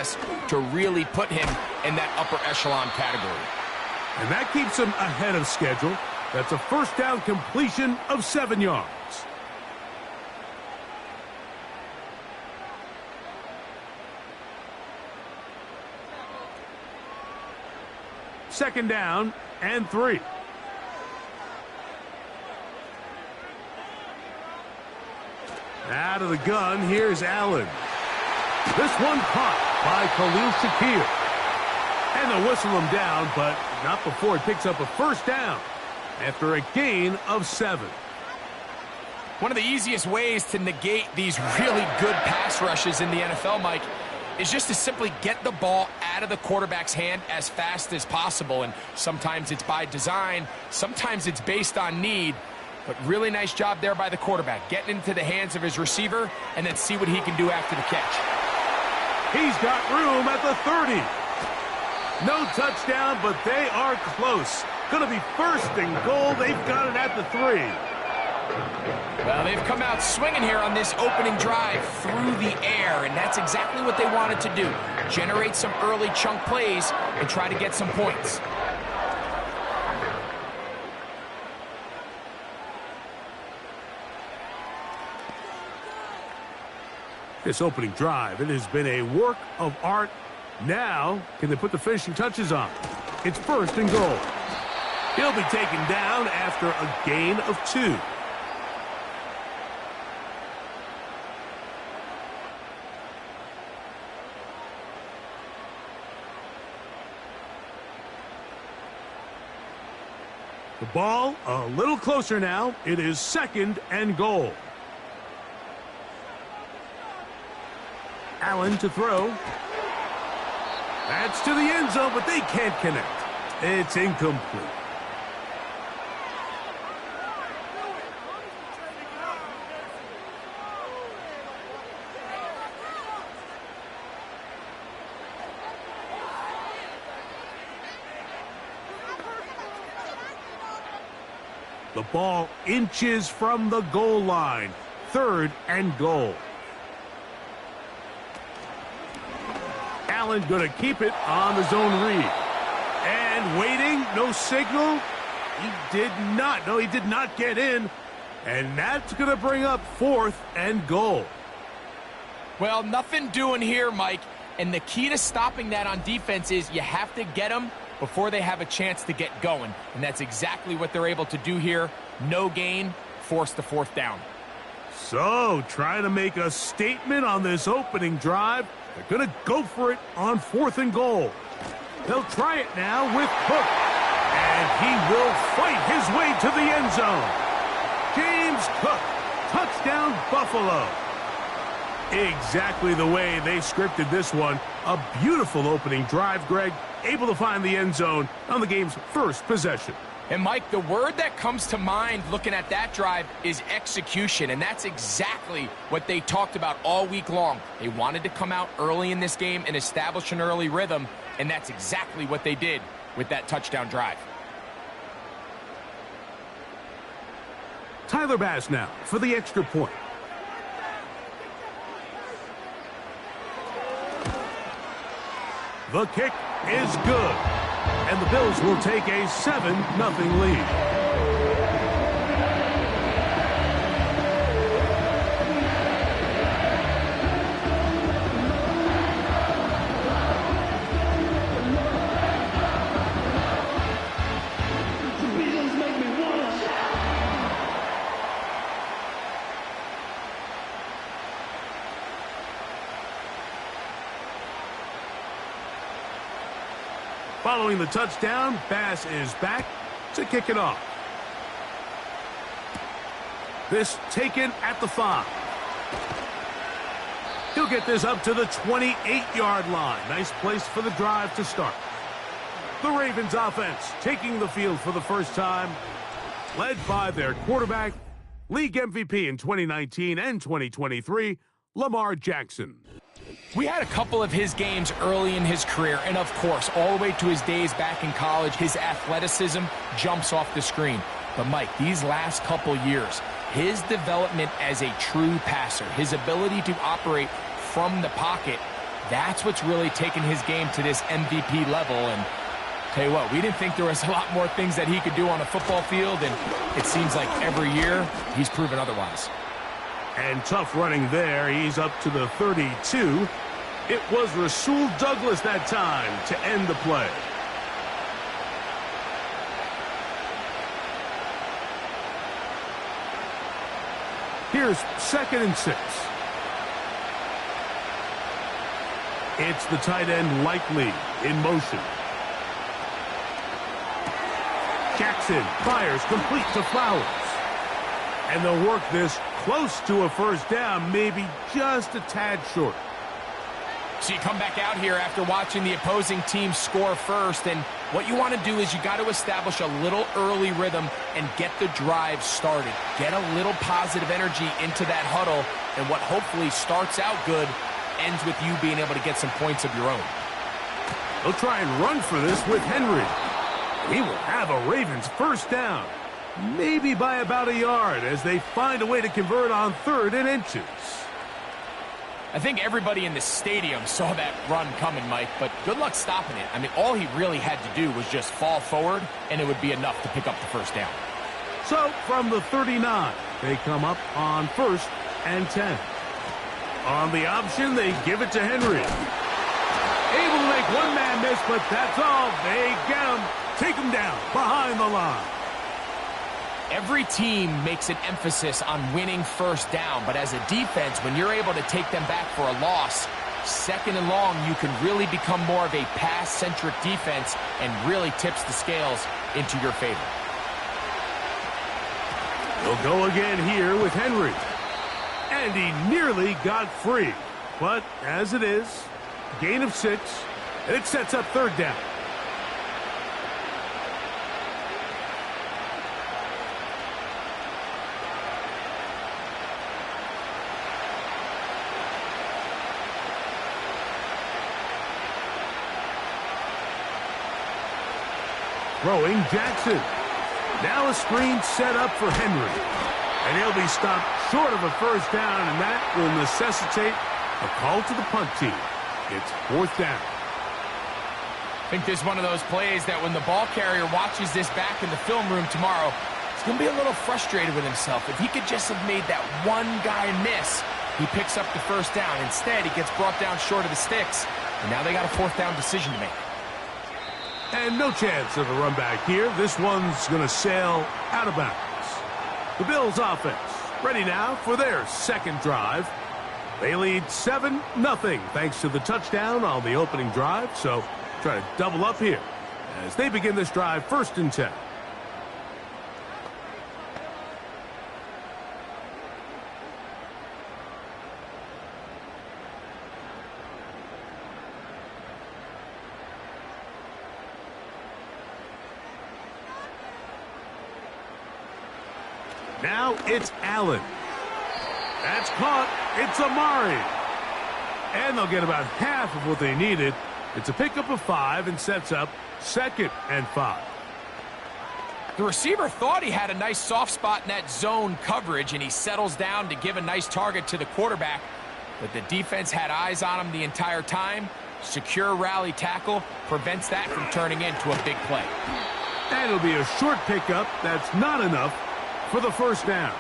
process to really put him in that upper echelon category. And that keeps him ahead of schedule. That's a first down completion of 7 yards. Second down and 3. Out of the gun, here's Allen. This one caught by Khalil Shakir. And they'll whistle him down, but not before he picks up a first down after a gain of 7. One of the easiest ways to negate these really good pass rushes in the NFL, Mike, is just to simply get the ball out of the quarterback's hand as fast as possible. And sometimes it's by design, sometimes it's based on need. But really nice job there by the quarterback, getting into the hands of his receiver and then see what he can do after the catch. He's got room at the 30. No touchdown, but they are close. Going to be first and goal. They've got it at the 3. Well, they've come out swinging here on this opening drive through the air, and that's exactly what they wanted to do. Generate some early chunk plays and try to get some points. This opening drive, it has been a work of art. Now, can they put the finishing touches on? It's first and goal. He'll be taken down after a gain of 2. The ball a little closer now. It is second and goal. Allen to throw. That's to the end zone, but they can't connect. It's incomplete. The ball inches from the goal line. Third and goal. Allen going to keep it on the zone read. And waiting, no signal. He did not. No, he did not get in. And that's going to bring up fourth and goal. Well, nothing doing here, Mike. And the key to stopping that on defense is you have to get them before they have a chance to get going. And that's exactly what they're able to do here. No gain, force the fourth down. So, trying to make a statement on this opening drive. They're going to go for it on fourth and goal. They'll try it now with Cook. And he will fight his way to the end zone. James Cook, touchdown Buffalo. Exactly the way they scripted this one. A beautiful opening drive, Greg. Able to find the end zone on the game's first possession. And, Mike, the word that comes to mind looking at that drive is execution, and that's exactly what they talked about all week long. They wanted to come out early in this game and establish an early rhythm, and that's exactly what they did with that touchdown drive. Tyler Bass now for the extra point. The kick is good. And the Bills will take a 7-0 lead. Following the touchdown, Bass is back to kick it off. This taken at the 5. He'll get this up to the 28-yard line. Nice place for the drive to start. The Ravens offense taking the field for the first time, led by their quarterback, league MVP in 2019 and 2023, Lamar Jackson. We had a couple of his games early in his career, and of course, all the way to his days back in college, his athleticism jumps off the screen. But Mike, these last couple years, his development as a true passer, his ability to operate from the pocket That's what's really taken his game to this MVP level. And tell you what, we didn't think there was a lot more things that he could do on a football field, and it seems like every year he's proven otherwise. And tough running there. He's up to the 32. It was Rasul Douglas that time to end the play. Here's 2nd and 6. It's the tight end Likely in motion. Jackson fires complete to Flowers. And they'll work this close to a first down, maybe just a tad short. So you come back out here after watching the opposing team score first, and what you want to do is you got to establish a little early rhythm and get the drive started. Get a little positive energy into that huddle, and what hopefully starts out good ends with you being able to get some points of your own. They'll try and run for this with Henry. He will have a Ravens first down, maybe by about a yard, as they find a way to convert on 3rd and inches. I think everybody in the stadium saw that run coming, Mike, but good luck stopping it. I mean, all he really had to do was just fall forward, and it would be enough to pick up the first down. So, from the 39, they come up on 1st and 10. On the option, they give it to Henry. Able to make one man miss, but that's all. They get him, take him down behind the line. Every team makes an emphasis on winning first down, but as a defense, when you're able to take them back for a loss, 2nd and long, you can really become more of a pass-centric defense and really tips the scales into your favor. He'll go again here with Henry. And he nearly got free. But as it is, gain of 6, and it sets up 3rd down. Throwing Jackson. Now a screen set up for Henry. And he'll be stopped short of a first down, and that will necessitate a call to the punt team. It's 4th down. I think this is one of those plays that when the ball carrier watches this back in the film room tomorrow, he's going to be a little frustrated with himself. If he could just have made that one guy miss, he picks up the first down. Instead, he gets brought down short of the sticks, and now they got a 4th down decision to make. And no chance of a run back here. This one's going to sail out of bounds. The Bills offense ready now for their 2nd drive. They lead 7-0 thanks to the touchdown on the opening drive. So try to double up here as they begin this drive 1st and 10. Now it's Allen. That's caught. It's Amari. And they'll get about half of what they needed. It's a pickup of 5 and sets up 2nd and 5. The receiver thought he had a nice soft spot in that zone coverage, and he settles down to give a nice target to the quarterback. But the defense had eyes on him the entire time. Secure rally tackle prevents that from turning into a big play. And it'll be a short pickup. That's not enough for the first down.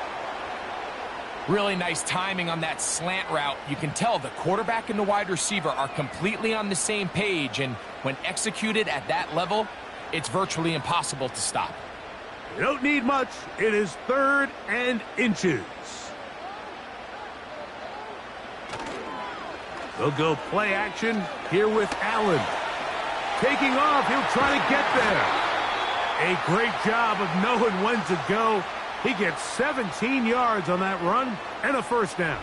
Really nice timing on that slant route. You can tell the quarterback and the wide receiver are completely on the same page, and when executed at that level, it's virtually impossible to stop. You don't need much. It is 3rd and inches. They'll go play action here with Allen. Taking off, he'll try to get there. A great job of knowing when to go. He gets 17 yards on that run and a first down.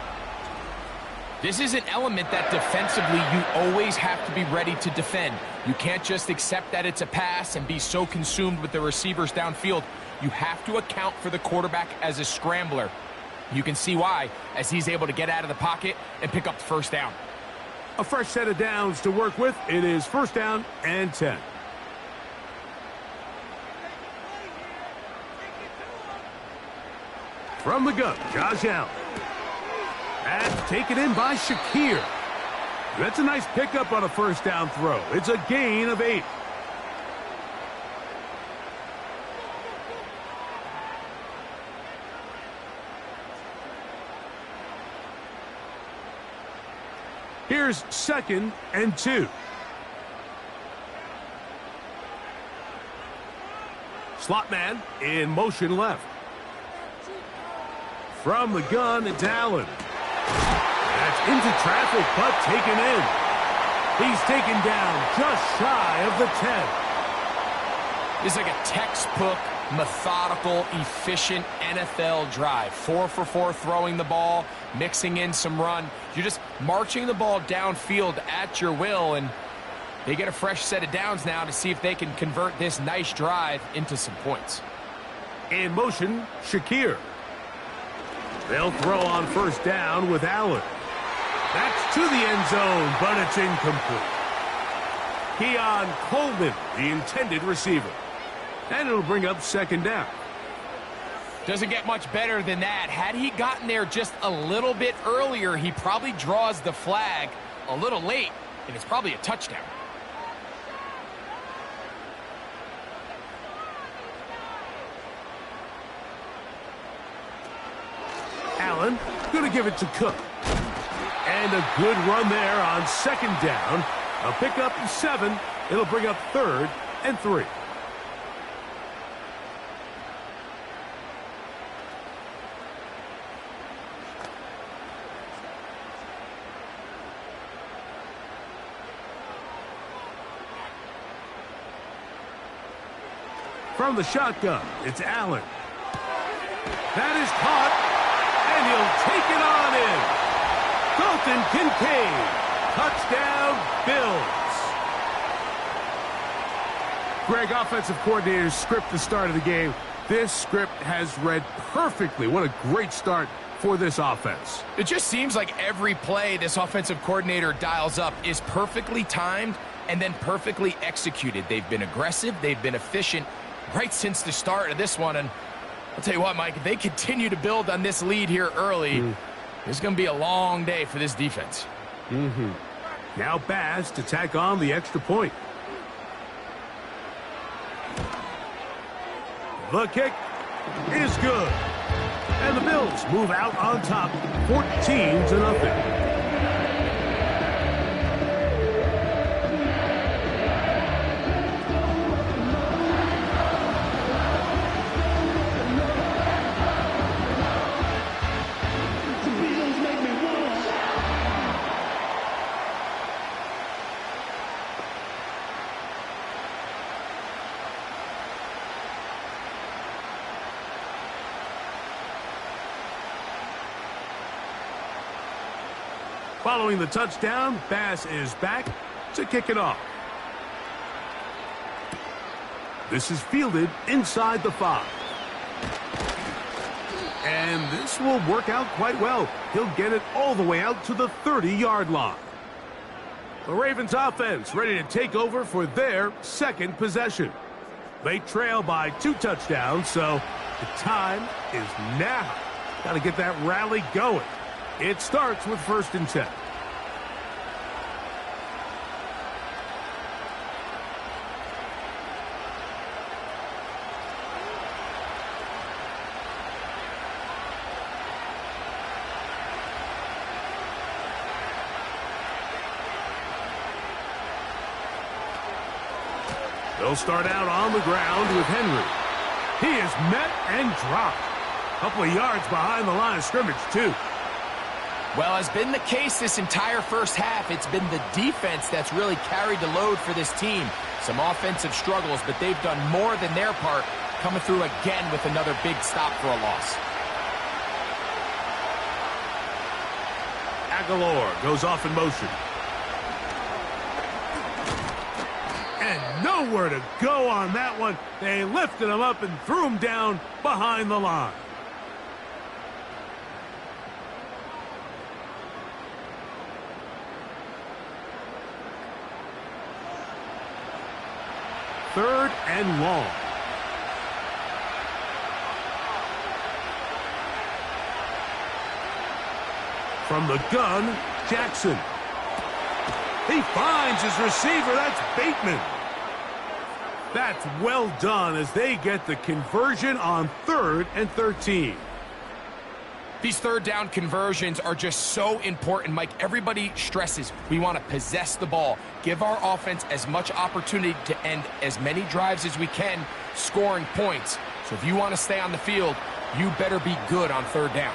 This is an element that defensively you always have to be ready to defend. You can't just accept that it's a pass and be so consumed with the receivers downfield. You have to account for the quarterback as a scrambler. You can see why, as he's able to get out of the pocket and pick up the first down. A fresh set of downs to work with. It is 1st down and 10. From the gun, Josh Allen. And taken in by Shakir. That's a nice pickup on a first down throw. It's a gain of 8. Here's 2nd and 2. Slot man in motion left. From the gun, it's Allen. That's into traffic, but taken in. He's taken down just shy of the 10. This is like a textbook, methodical, efficient NFL drive. 4 for 4 throwing the ball, mixing in some run. You're just marching the ball downfield at your will, and they get a fresh set of downs now to see if they can convert this nice drive into some points. In motion, Shakir. They'll throw on first down with Allen. That's to the end zone, but it's incomplete. Keon Coleman, the intended receiver. And it'll bring up 2nd down. Doesn't get much better than that. Had he gotten there just a little bit earlier, he probably draws the flag a little late, and it's probably a touchdown. Allen going to give it to Cook. And a good run there on 2nd down. A pickup of 7. It'll bring up 3rd and 3. From the shotgun, it's Allen. That is caught, and he'll take it on in. Dalton Kincaid, touchdown, Bills. Greg, offensive coordinator's script the start of the game. This script has read perfectly. What a great start for this offense. It just seems like every play this offensive coordinator dials up is perfectly timed and then perfectly executed. They've been aggressive, they've been efficient right since the start of this one, and I'll tell you what, Mike, if they continue to build on this lead here early, it's going to be a long day for this defense. Now Bass to tack on the extra point. The kick is good. And the Bills move out on top, 14-0. Following the touchdown, Bass is back to kick it off. This is fielded inside the 5. And this will work out quite well. He'll get it all the way out to the 30-yard line. The Ravens offense ready to take over for their second possession. They trail by 2 touchdowns, so the time is now. Got to get that rally going. It starts with 1st and 10. They'll start out on the ground with Henry. He is met and dropped. A couple of yards behind the line of scrimmage, too. Well, as been the case this entire first half, it's been the defense that's really carried the load for this team. Some offensive struggles, but they've done more than their part, coming through again with another big stop for a loss. Aguilar goes off in motion. And nowhere to go on that one. They lifted him up and threw him down behind the line. Third and long. From the gun, Jackson. He finds his receiver. That's Bateman. That's well done as they get the conversion on 3rd and 13. These third down conversions are just so important, Mike. Everybody stresses we want to possess the ball, give our offense as much opportunity to end as many drives as we can, scoring points. So if you want to stay on the field, you better be good on 3rd down.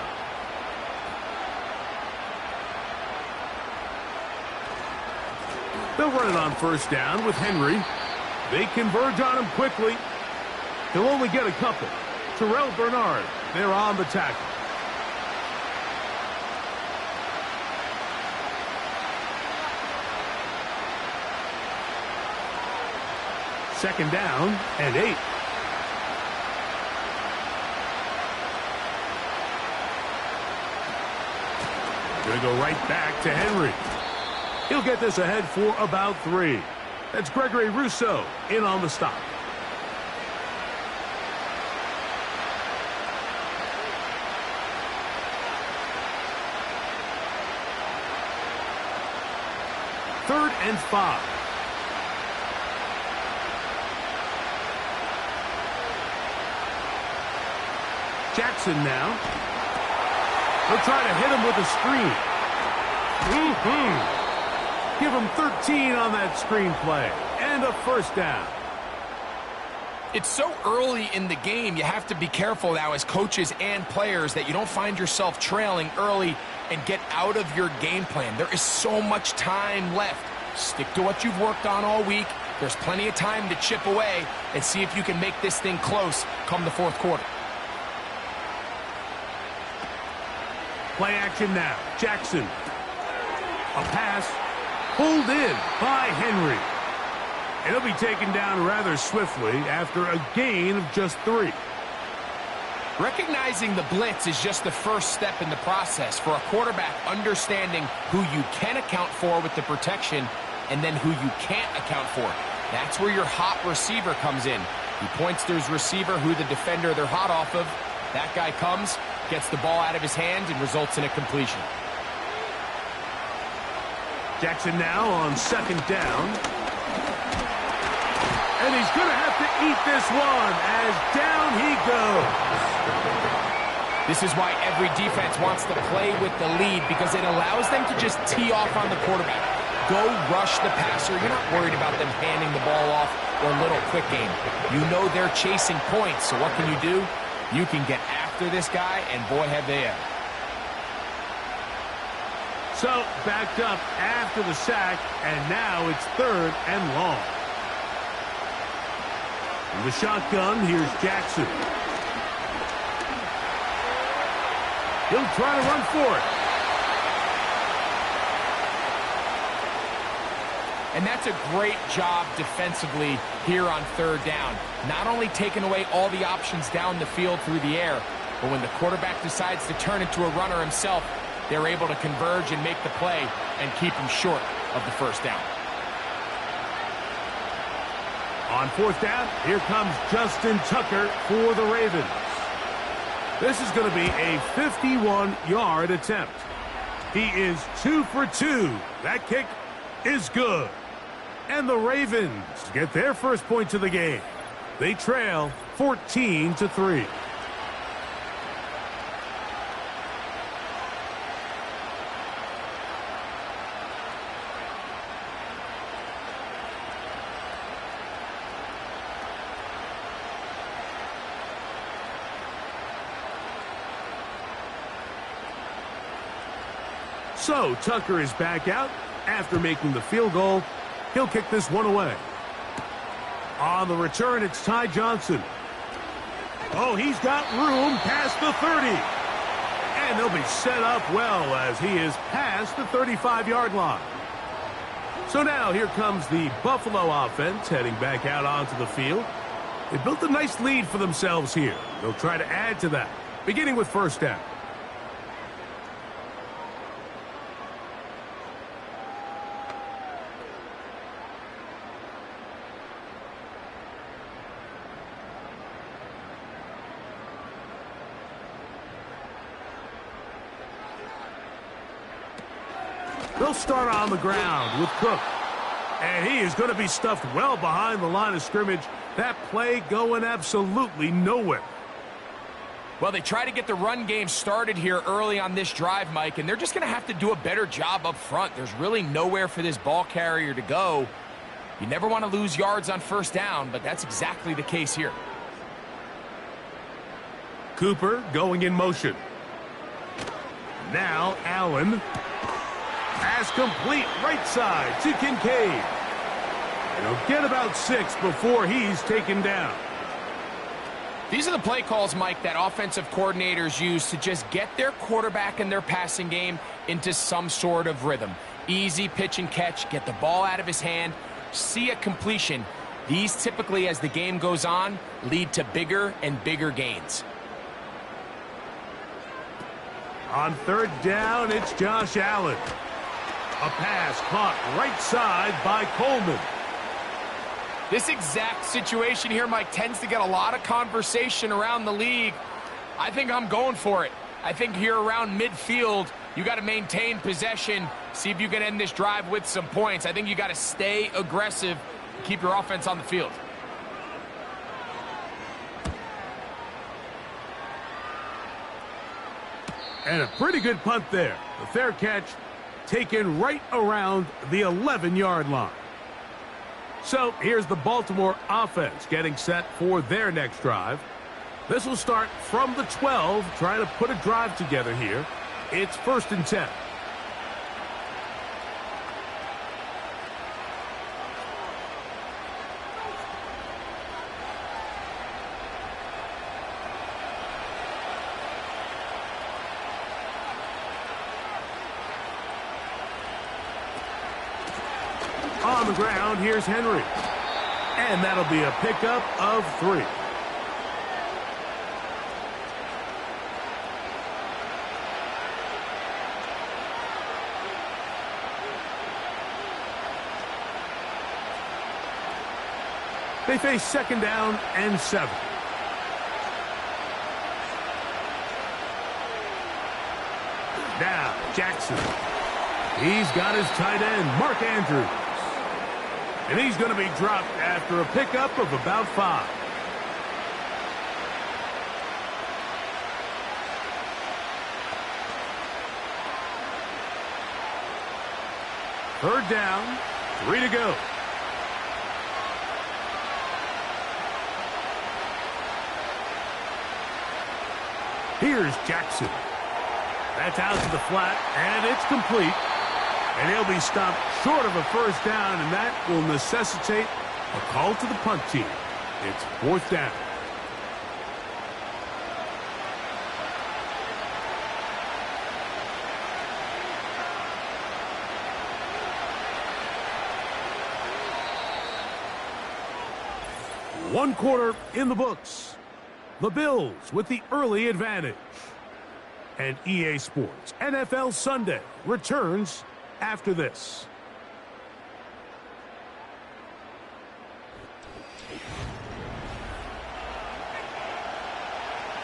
They'll run it on 1st down with Henry. They converge on him quickly. He'll only get a couple. Terrell Bernard, they're on the tackle. Second down and 8. Going to go right back to Henry. He'll get this ahead for about 3. That's Gregory Rousseau in on the stop. Third and 5. Jackson now. They'll try to hit him with a screen. Give him 13 on that screen play. And a 1st down. It's so early in the game, you have to be careful now as coaches and players that you don't find yourself trailing early and get out of your game plan. There is so much time left. Stick to what you've worked on all week. There's plenty of time to chip away and see if you can make this thing close come the 4th quarter. Play action now. Jackson. A pass pulled in by Henry. And he'll be taken down rather swiftly after a gain of just 3. Recognizing the blitz is just the first step in the process for a quarterback, understanding who you can account for with the protection and then who you can't account for. That's where your hot receiver comes in. He points to his receiver, who the defender they're hot off of. That guy comes, gets the ball out of his hands, and results in a completion. Jackson now on 2nd down. And he's going to have to eat this one as down he goes. This is why every defense wants to play with the lead, because it allows them to just tee off on the quarterback. Go rush the passer. You're not worried about them handing the ball off or a little quick game. You know they're chasing points, so what can you do? You can get after this guy, and boy, have they ever. So, backed up after the sack, and now it's 3rd and long. In the shotgun, here's Jackson. He'll try to run for it. And that's a great job defensively here on 3rd down. Not only taking away all the options down the field through the air, but when the quarterback decides to turn into a runner himself, they're able to converge and make the play and keep him short of the 1st down. On 4th down, here comes Justin Tucker for the Ravens. This is going to be a 51-yard attempt. He is 2 for 2. That kick is good. And the Ravens get their first points of the game. They trail 14-3. So Tucker is back out after making the field goal. He'll kick this one away. On the return, it's Ty Johnson. Oh, he's got room past the 30. And they'll be set up well as he is past the 35-yard line. So now here comes the Buffalo offense heading back out onto the field. They built a nice lead for themselves here. They'll try to add to that, beginning with 1st down. They'll start on the ground with Cook. And he is going to be stuffed well behind the line of scrimmage. That play going absolutely nowhere. Well, they try to get the run game started here early on this drive, Mike, and they're just going to have to do a better job up front. There's really nowhere for this ball carrier to go. You never want to lose yards on first down, but that's exactly the case here. Cooper going in motion. Now Allen. Pass complete right side to Kincaid. And he'll get about 6 before he's taken down. These are the play calls, Mike, that offensive coordinators use to just get their quarterback and their passing game into some sort of rhythm. Easy pitch and catch, get the ball out of his hand, see a completion. These typically, as the game goes on, lead to bigger and bigger gains. On third down, it's Josh Allen. A pass caught right side by Coleman. This exact situation here, Mike, tends to get a lot of conversation around the league. I think I'm going for it. I think here around midfield, you got to maintain possession, see if you can end this drive with some points. I think you got to stay aggressive, keep your offense on the field. And a pretty good punt there. The fair catch taken right around the 11-yard line. So here's the Baltimore offense getting set for their next drive. This will start from the 12, trying to put a drive together here. It's 1st and 10. On the ground, here's Henry. And that'll be a pickup of 3. They face 2nd down and 7. Now, Jackson. He's got his tight end, Mark Andrews. And he's going to be dropped after a pickup of about 5. Third down, 3 to go. Here's Jackson. That's out to the flat, and it's complete. And he'll be stopped short of a first down, and that will necessitate a call to the punt team. It's 4th down. One quarter in the books. The Bills with the early advantage. And EA Sports NFL Sunday returns after this.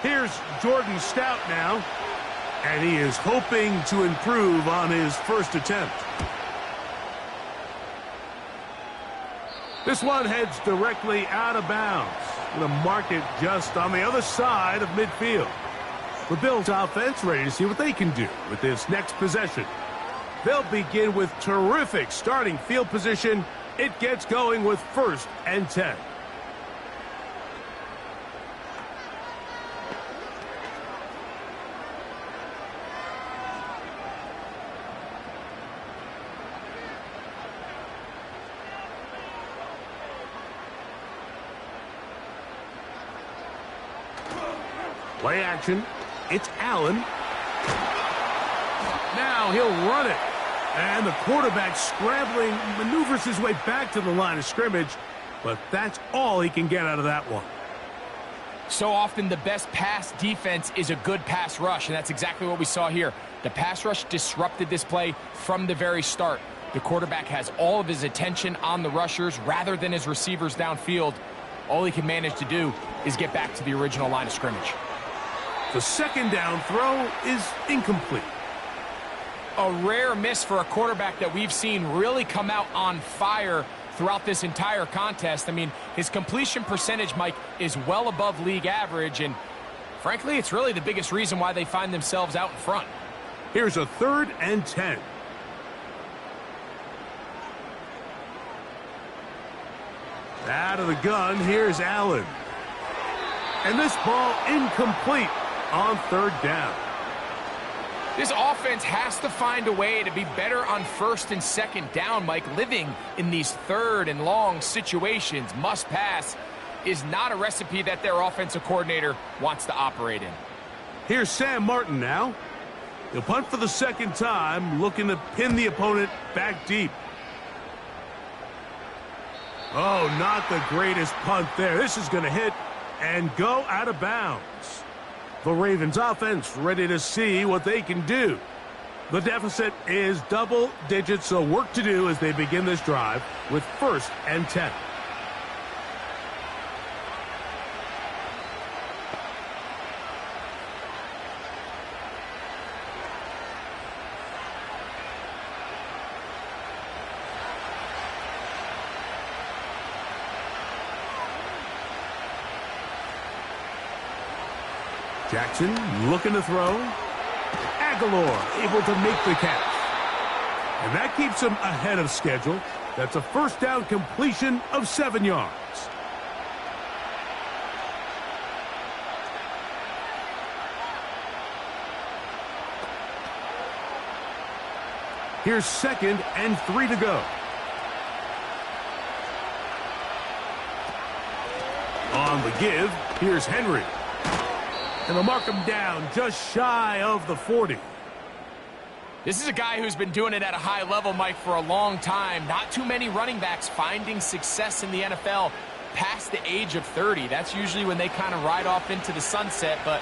Here's Jordan Stout now, and he is hoping to improve on his first attempt. This one heads directly out of bounds. The market just on the other side of midfield. The Bills offense ready to see what they can do with this next possession. They'll begin with terrific starting field position. It gets going with 1st and 10. Play action. It's Allen. Now he'll run it. And the quarterback scrambling, maneuvers his way back to the line of scrimmage. But that's all he can get out of that one. So often the best pass defense is a good pass rush, and that's exactly what we saw here. The pass rush disrupted this play from the very start. The quarterback has all of his attention on the rushers rather than his receivers downfield. All he can manage to do is get back to the original line of scrimmage. The 2nd down throw is incomplete. A rare miss for a quarterback that we've seen really come out on fire throughout this entire contest. I mean, his completion percentage, Mike, is well above league average, and frankly, it's really the biggest reason why they find themselves out in front. Here's a 3rd and 10. Out of the gun, here's Allen. And this ball incomplete on 3rd down. This offense has to find a way to be better on 1st and 2nd down, Mike. Living in these 3rd and long situations, must pass, is not a recipe that their offensive coordinator wants to operate in. Here's Sam Martin now. He'll punt for the 2nd time, looking to pin the opponent back deep. Oh, not the greatest punt there. This is going to hit and go out of bounds. The Ravens offense ready to see what they can do. The deficit is double digits, so work to do as they begin this drive with 1st and 10. Jackson looking to throw. Aguilar able to make the catch. And that keeps him ahead of schedule. That's a 1st down completion of 7 yards. Here's 2nd and 3 to go. On the give, here's Henry. And they'll mark him down just shy of the 40. This is a guy who's been doing it at a high level, Mike, for a long time. Not too many running backs finding success in the NFL past the age of 30. That's usually when they kind of ride off into the sunset. But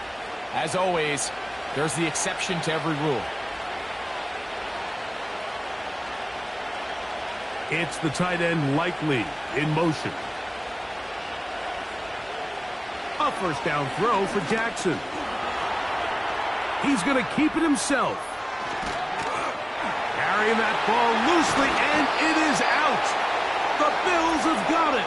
as always, there's the exception to every rule. It's the tight end Likely in motion. A 1st down throw for Jackson. He's going to keep it himself. Carrying that ball loosely, and it is out. The Bills have got it.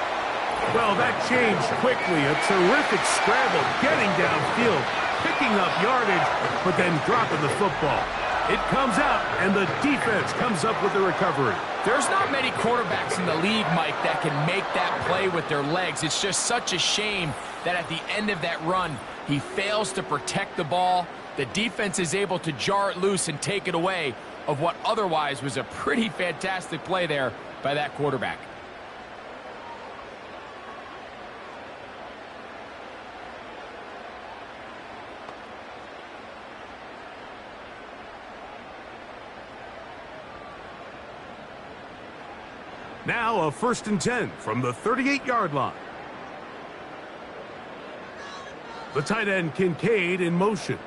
Well, that changed quickly. A terrific scramble, getting downfield, picking up yardage, but then dropping the football. It comes out, and the defense comes up with the recovery. There's not many quarterbacks in the league, Mike, that can make that play with their legs. It's just such a shame that at the end of that run, he fails to protect the ball. The defense is able to jar it loose and take it away of what otherwise was a pretty fantastic play there by that quarterback. Now a 1st and 10 from the 38-yard line. The tight end Kincaid in motion.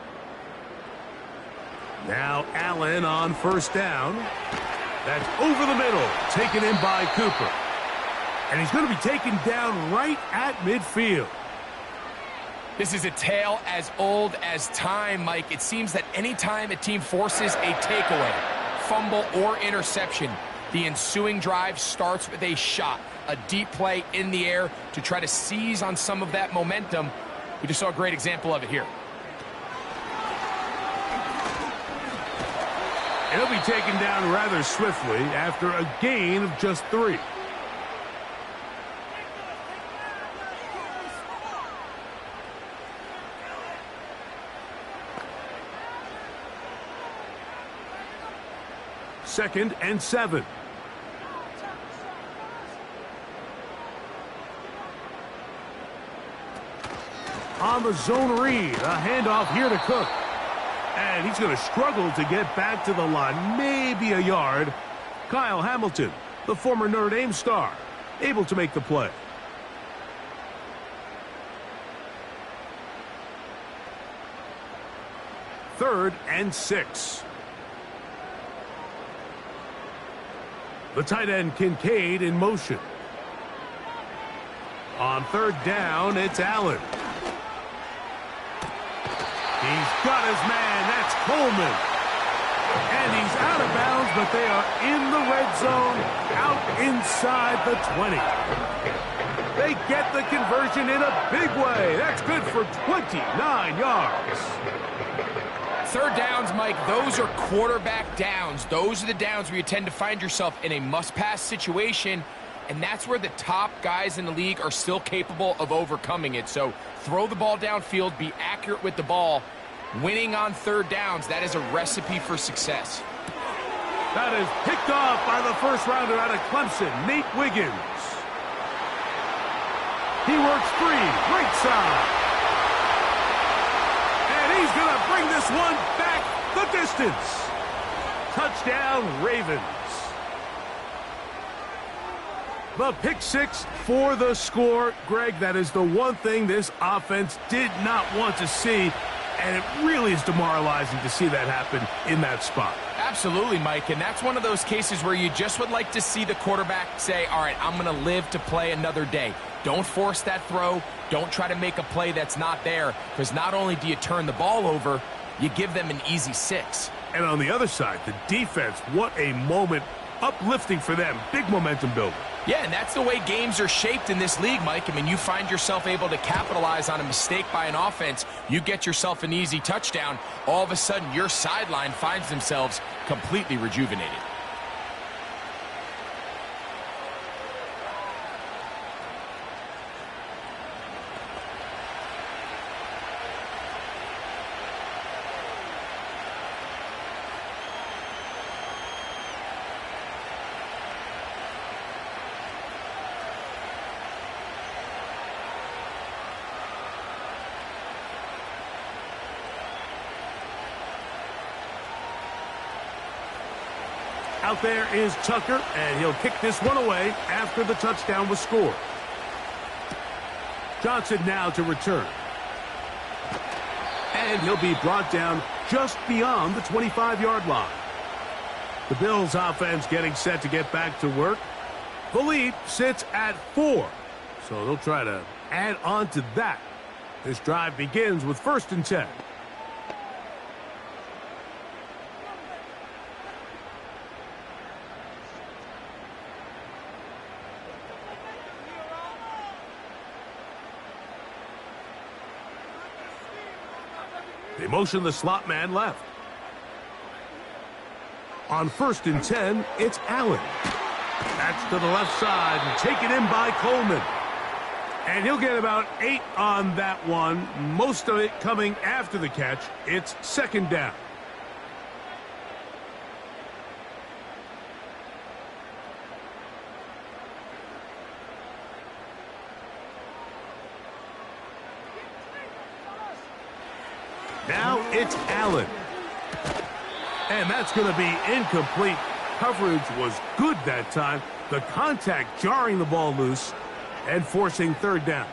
Now Allen on 1st down. That's over the middle, taken in by Cooper. And he's going to be taken down right at midfield. This is a tale as old as time, Mike. It seems that anytime a team forces a takeaway, fumble, or interception, the ensuing drive starts with a shot, a deep play in the air to try to seize on some of that momentum. We just saw a great example of it here. He'll be taken down rather swiftly after a gain of just 3. Second and 7. On the zone read, a handoff here to Cook. And he's going to struggle to get back to the line, maybe a yard. Kyle Hamilton, the former Notre Dame star, able to make the play. Third and 6. The tight end Kincaid in motion. On 3rd down, it's Allen. He's got his man. That's Coleman. And he's out of bounds, but they are in the red zone, out inside the 20. They get the conversion in a big way. That's good for 29 yards. Third downs, Mike, those are quarterback downs. Those are the downs where you tend to find yourself in a must-pass situation, and that's where the top guys in the league are still capable of overcoming it. So throw the ball downfield, be accurate with the ball. Winning on third downs, that is a recipe for success. That is picked off by the first rounder out of Clemson, Nate Wiggins. He works free, right side. And he's going to bring this one back the distance. Touchdown, Ravens. The pick six for the score. Greg, that is the one thing this offense did not want to see, and it really is demoralizing to see that happen in that spot. Absolutely, Mike, and that's one of those cases where you just would like to see the quarterback say, all right, I'm going to live to play another day. Don't force that throw. Don't try to make a play that's not there, because not only do you turn the ball over, you give them an easy 6. And on the other side, the defense, what a moment, uplifting for them, big momentum builder. Yeah, and that's the way games are shaped in this league, Mike. I mean, you find yourself able to capitalize on a mistake by an offense. You get yourself an easy touchdown. All of a sudden, your sideline finds themselves completely rejuvenated. Out there is Tucker, and he'll kick this one away after the touchdown was scored. Johnson now to return. And he'll be brought down just beyond the 25-yard line. The Bills offense getting set to get back to work. The lead sits at 4, so they'll try to add on to that. This drive begins with 1st and 10. They motion the slot man left. On 1st and 10, it's Allen. That's to the left side and taken in by Coleman. And he'll get about 8 on that one, most of it coming after the catch. It's 2nd down. Now it's Allen. And that's going to be incomplete. Coverage was good that time. The contact jarring the ball loose and forcing 3rd down.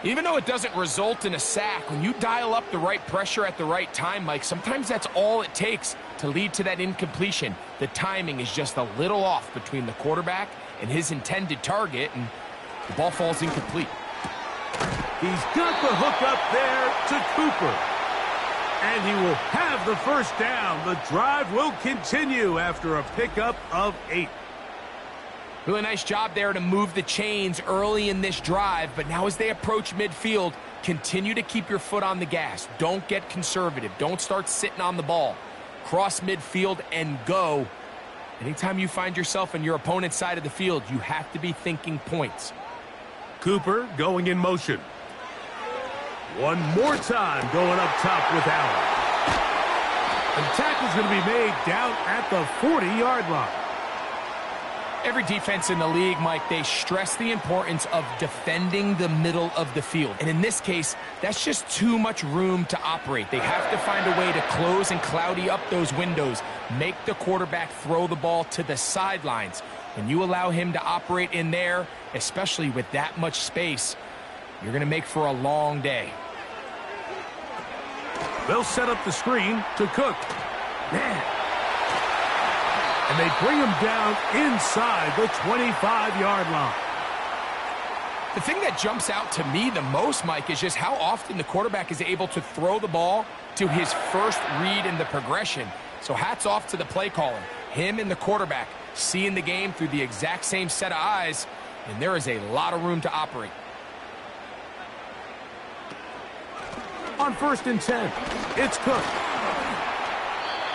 Even though it doesn't result in a sack, when you dial up the right pressure at the right time, Mike, sometimes that's all it takes to lead to that incompletion. The timing is just a little off between the quarterback and his intended target, and the ball falls incomplete. He's got the hook up there to Cooper. And he will have the 1st down. The drive will continue after a pickup of 8. Really nice job there to move the chains early in this drive, but now as they approach midfield, continue to keep your foot on the gas. Don't get conservative. Don't start sitting on the ball. Cross midfield and go. Anytime you find yourself on your opponent's side of the field, you have to be thinking points. Cooper going in motion. One more time going up top with Allen. And the tackle's going to be made down at the 40-yard line. Every defense in the league, Mike, they stress the importance of defending the middle of the field. And in this case, that's just too much room to operate. They have to find a way to close and cloudy up those windows, make the quarterback throw the ball to the sidelines. When you allow him to operate in there, especially with that much space, you're going to make for a long day. They'll set up the screen to Cook. Man. And they bring him down inside the 25-yard line. The thing that jumps out to me the most, Mike, is just how often the quarterback is able to throw the ball to his first read in the progression. So hats off to the play caller. Him and the quarterback seeing the game through the exact same set of eyes, and there is a lot of room to operate. On 1st and 10, it's Cook.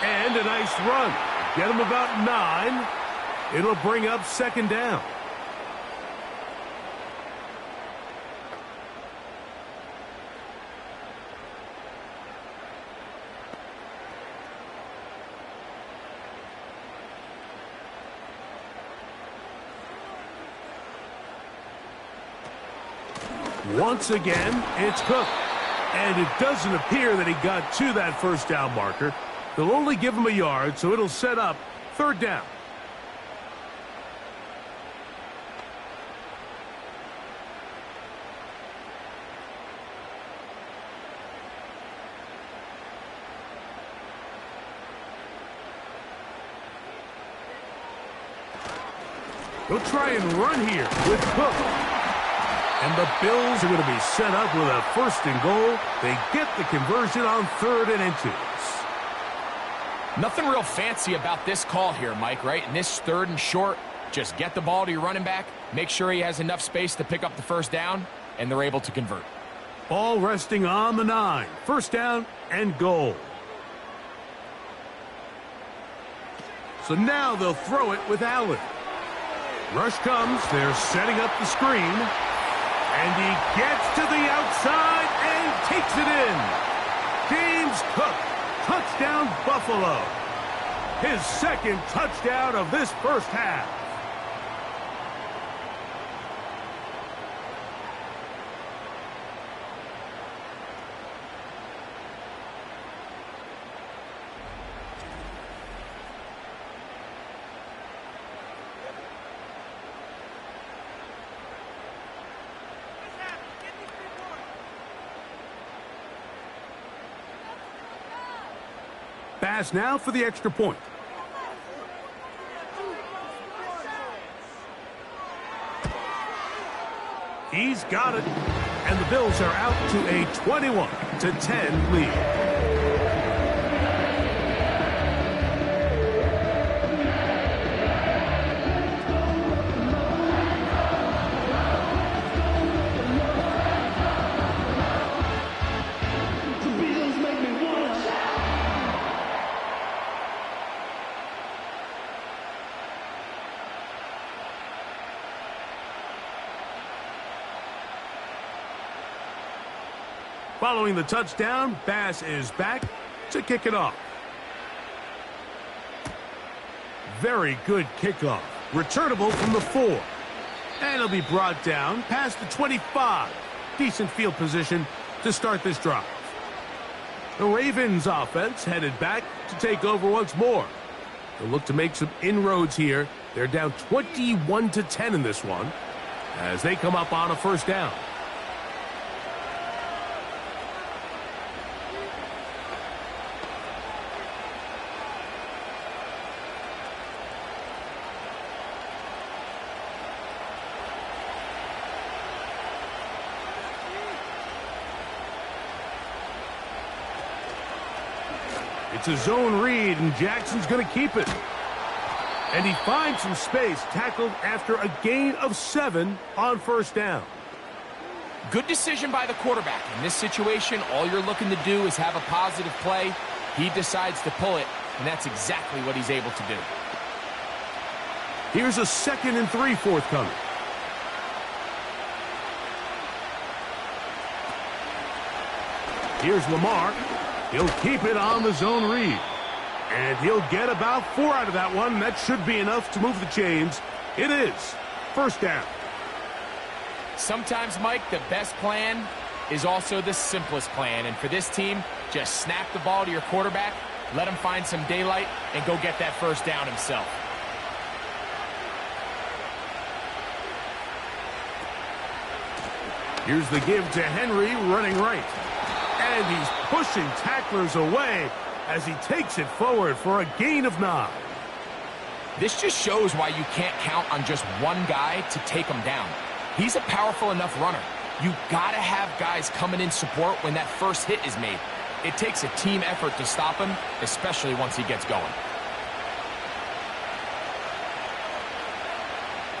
And a nice run. Get him about 9. It'll bring up 2nd down. Once again, it's Cook. And it doesn't appear that he got to that 1st down marker. They'll only give him a yard, so it'll set up 3rd down. They'll try and run here with Cook. And the Bills are going to be set up with a 1st and goal. They get the conversion on 3rd and inches. Nothing real fancy about this call here, Mike, right? In this 3rd and short, just get the ball to your running back, make sure he has enough space to pick up the 1st down, and they're able to convert. Ball resting on the 9. 1st down and goal. So now they'll throw it with Allen. Rush comes. They're setting up the screen. And he gets to the outside and takes it in. James Cook, touchdown Buffalo. His 2nd touchdown of this 1st half. Pass now for the extra point. He's got it. And the Bills are out to a 21-10 lead. Following the touchdown, Bass is back to kick it off. Very good kickoff. Returnable from the 4. And it'll be brought down past the 25. Decent field position to start this drive. The Ravens offense headed back to take over once more. They'll look to make some inroads here. They're down 21-10 in this one as they come up on a 1st down. It's a zone read, and Jackson's going to keep it. And he finds some space, tackled after a gain of 7 on 1st down. Good decision by the quarterback. In this situation, all you're looking to do is have a positive play. He decides to pull it, and that's exactly what he's able to do. Here's a 2nd and 3 forthcoming. Here's Lamar. He'll keep it on the zone read. And he'll get about 4 out of that one. That should be enough to move the chains. It is 1st down. Sometimes, Mike, the best plan is also the simplest plan. And for this team, just snap the ball to your quarterback, let him find some daylight, and go get that 1st down himself. Here's the give to Henry running right. And he's pushing tacklers away as he takes it forward for a gain of 9. This just shows why you can't count on just one guy to take him down. He's a powerful enough runner. You got to have guys coming in support when that first hit is made. It takes a team effort to stop him, especially once he gets going.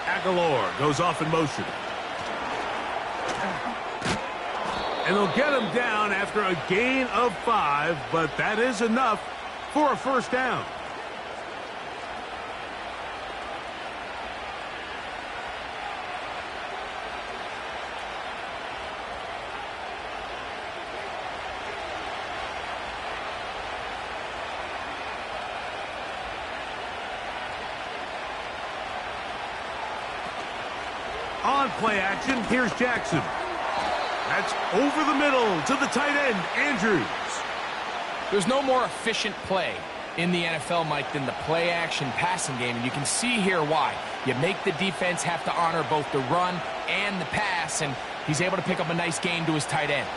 Aguilar goes off in motion. And they'll get him down after a gain of 5, but that is enough for a first down. On play action, here's Jackson. That's over the middle to the tight end, Andrews. There's no more efficient play in the NFL, Mike, than the play-action passing game, and you can see here why. You make the defense have to honor both the run and the pass, and he's able to pick up a nice gain to his tight end.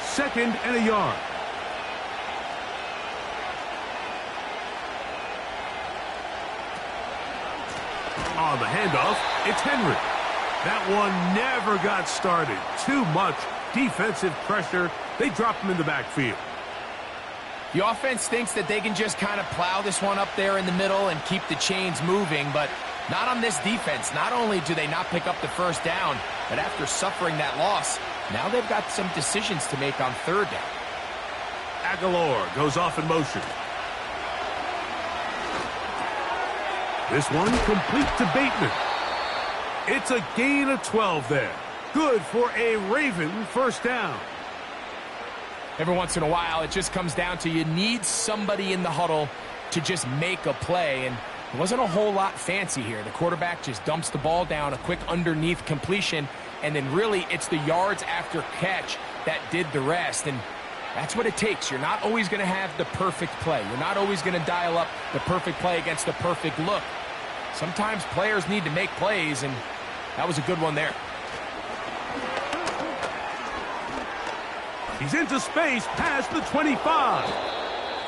2nd and a yard. On the handoff, it's Henry. That one never got started. Too much defensive pressure. They drop him in the backfield. The offense thinks that they can just kind of plow this one up there in the middle and keep the chains moving, but not on this defense. Not only do they not pick up the first down, but after suffering that loss, now they've got some decisions to make on 3rd down. Aguilar goes off in motion. This one complete to Bateman. It's a gain of 12 there. Good for a Raven first down. Every once in a while, it just comes down to you need somebody in the huddle to just make a play, and it wasn't a whole lot fancy here. The quarterback just dumps the ball down, a quick underneath completion, and then really it's the yards after catch that did the rest, and that's what it takes. You're not always going to have the perfect play. You're not always going to dial up the perfect play against the perfect look. Sometimes players need to make plays, and that was a good one there. He's into space past the 25.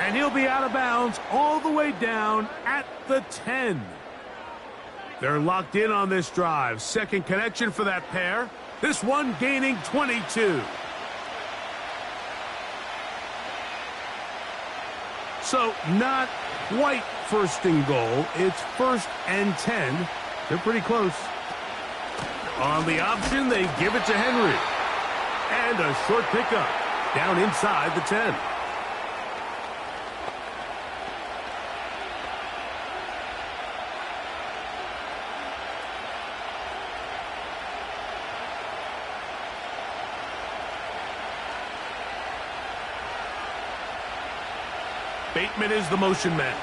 And he'll be out of bounds all the way down at the 10. They're locked in on this drive. 2nd connection for that pair. This one gaining 22. So not quite 1st and goal. It's 1st and 10. They're pretty close. On the option, they give it to Henry. And a short pickup down inside the 10. Bateman is the motion man.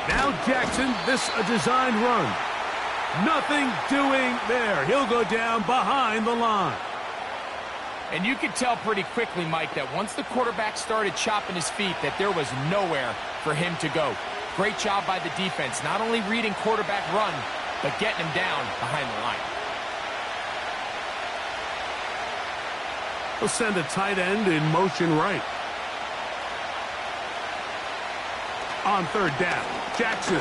Now Jackson, this a designed run. Nothing doing there. He'll go down behind the line. And you could tell pretty quickly, Mike, that once the quarterback started chopping his feet, that there was nowhere for him to go. Great job by the defense, not only reading quarterback run, but getting him down behind the line. He'll send a tight end in motion right. On 3rd down, Jackson.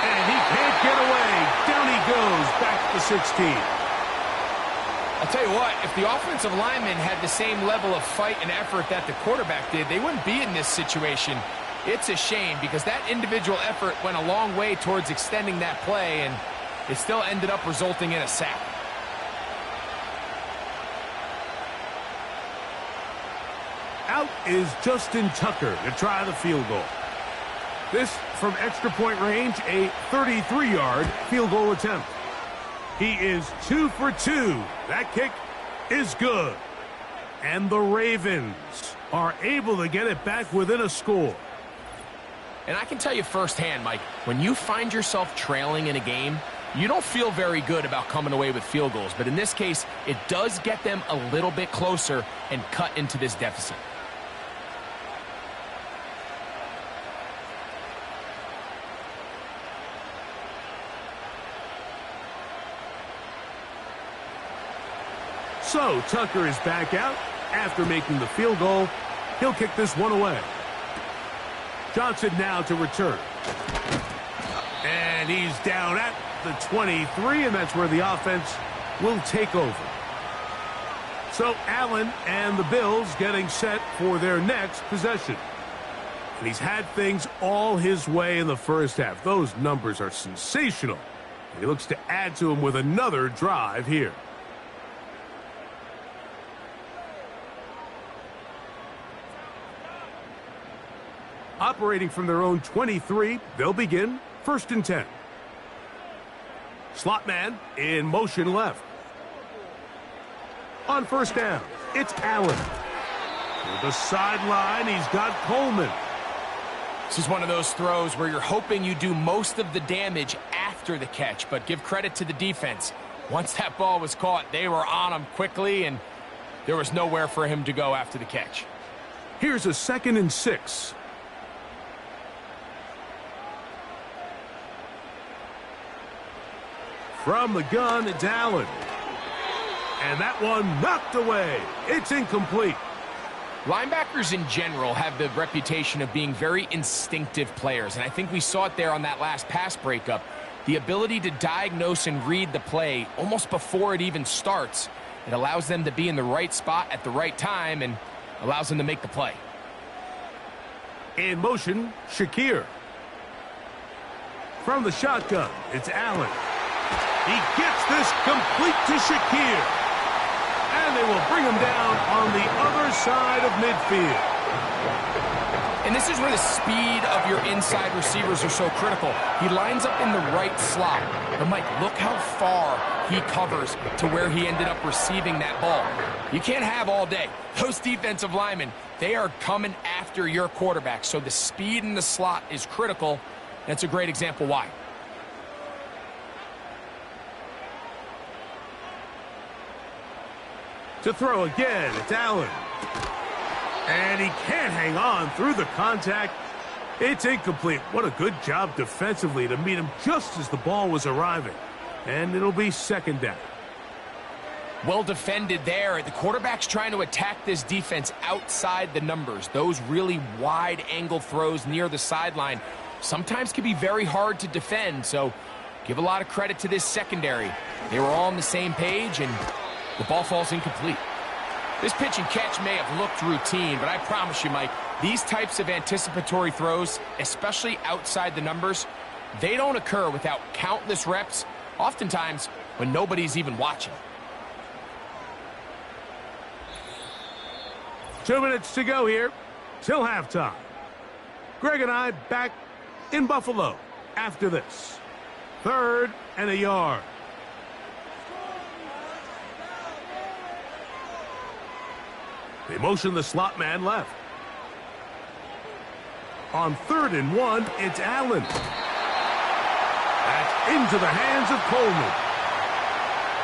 And he can't get away. Down he goes, back to 16. I'll tell you what, if the offensive lineman had the same level of fight and effort that the quarterback did, they wouldn't be in this situation. It's a shame because that individual effort went a long way towards extending that play, and it still ended up resulting in a sack. Out is Justin Tucker to try the field goal. This from extra point range, a 33-yard field goal attempt. He is 2 for 2. That kick is good. And the Ravens are able to get it back within a score. And I can tell you firsthand, Mike, when you find yourself trailing in a game, you don't feel very good about coming away with field goals. But in this case, it does get them a little bit closer and cut into this deficit. So Tucker is back out after making the field goal. He'll kick this one away. Johnson now to return. And he's down at the 23, and that's where the offense will take over. So Allen and the Bills getting set for their next possession. And he's had things all his way in the first half. Those numbers are sensational. And he looks to add to them with another drive here. Operating from their own 23, they'll begin 1st and 10. Slot man in motion left. On 1st down, it's Allen. To the sideline, he's got Coleman. This is one of those throws where you're hoping you do most of the damage after the catch, but give credit to the defense. Once that ball was caught, they were on him quickly, and there was nowhere for him to go after the catch. Here's a 2nd and 6. From the gun, it's Allen. And that one knocked away. It's incomplete. Linebackers in general have the reputation of being very instinctive players, and I think we saw it there on that last pass breakup. The ability to diagnose and read the play almost before it even starts. It allows them to be in the right spot at the right time and allows them to make the play. In motion, Shakir. From the shotgun, it's Allen. He gets this complete to Shakir. And they will bring him down on the other side of midfield. And this is where the speed of your inside receivers are so critical. He lines up in the right slot. But, Mike, look how far he covers to where he ended up receiving that ball. You can't have all day. Those defensive linemen, they are coming after your quarterback. So the speed in the slot is critical. That's a great example why. To throw again, it's Allen. And he can't hang on through the contact. It's incomplete. What a good job defensively to meet him just as the ball was arriving. And it'll be 2nd down. Well defended there. The quarterback's trying to attack this defense outside the numbers. Those really wide angle throws near the sideline sometimes can be very hard to defend. So give a lot of credit to this secondary. They were all on the same page, and the ball falls incomplete. This pitch and catch may have looked routine, but I promise you, Mike, these types of anticipatory throws, especially outside the numbers, they don't occur without countless reps, oftentimes when nobody's even watching. 2 minutes to go here till halftime. Greg and I back in Buffalo after this. 3rd and a yard. They motion the slot man left. On 3rd and 1, it's Allen. That's into the hands of Coleman.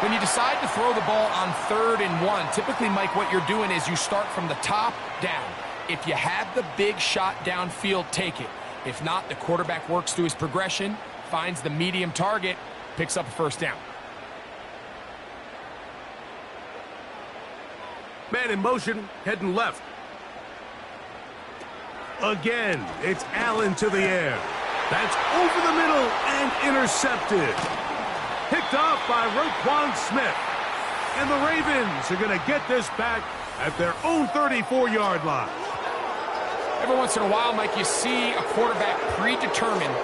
When you decide to throw the ball on 3rd and 1, typically, Mike, what you're doing is you start from the top down. If you have the big shot downfield, take it. If not, the quarterback works through his progression, finds the medium target, picks up a 1st down. Man in motion, heading left. Again, it's Allen to the air. That's over the middle and intercepted. Picked off by Roquan Smith. And the Ravens are going to get this back at their own 34-yard line. Every once in a while, Mike, you see a quarterback predetermined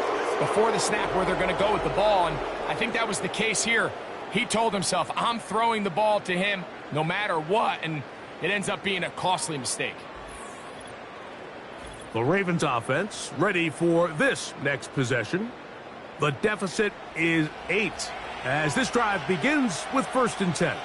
before the snap where they're going to go with the ball, and I think that was the case here. He told himself, I'm throwing the ball to him no matter what, and it ends up being a costly mistake. The Ravens offense ready for this next possession. The deficit is 8 as this drive begins with 1st and 10.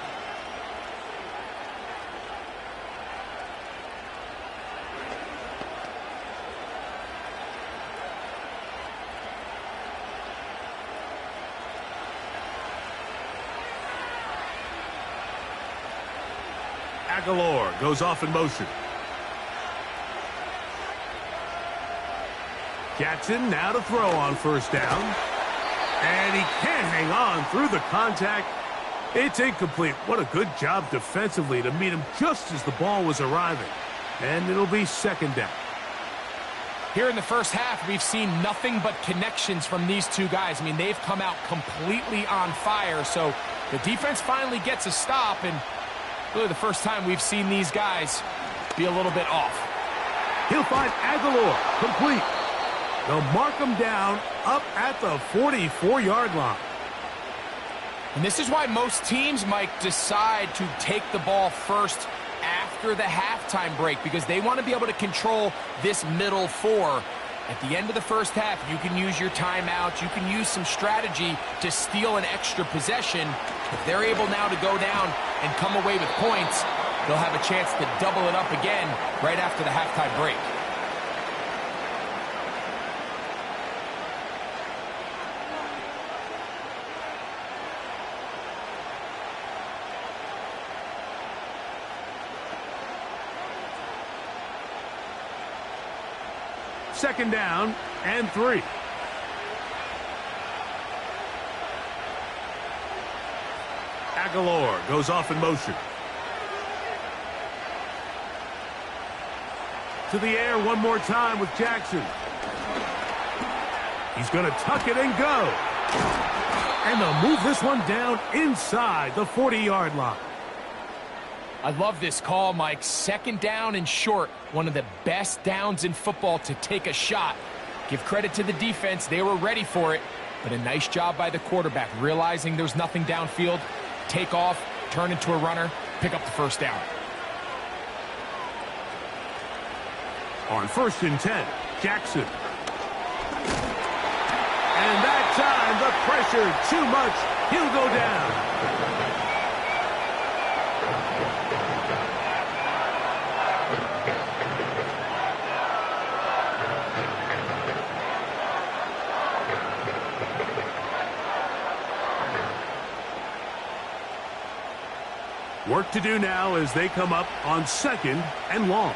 Aguilar goes off in motion. Jackson now to throw on 1st down. And he can't hang on through the contact. It's incomplete. What a good job defensively to meet him just as the ball was arriving. And it'll be 2nd down. Here in the first half, we've seen nothing but connections from these two guys. I mean, they've come out completely on fire. So the defense finally gets a stop, and Really the first time we've seen these guys be a little bit off. He'll find Aguilar, complete. They'll mark him down up at the 44-yard line. And this is why most teams, Mike, decide to take the ball first after the halftime break, because they want to be able to control this middle four. At the end of the first half, you can use your timeouts. You can use some strategy to steal an extra possession. If they're able now to go down and come away with points, they'll have a chance to double it up again right after the halftime break. Second down and 3. Aguilar goes off in motion. To the air one more time with Jackson. He's going to tuck it and go. And they'll move this one down inside the 40-yard line. I love this call, Mike. Second down and short. One of the best downs in football to take a shot. Give credit to the defense. They were ready for it. But a nice job by the quarterback, realizing there's nothing downfield. Take off, turn into a runner, pick up the first down. On 1st and 10, Jackson. And that time, the pressure too much. He'll go down. Work to do now as they come up on 2nd and long.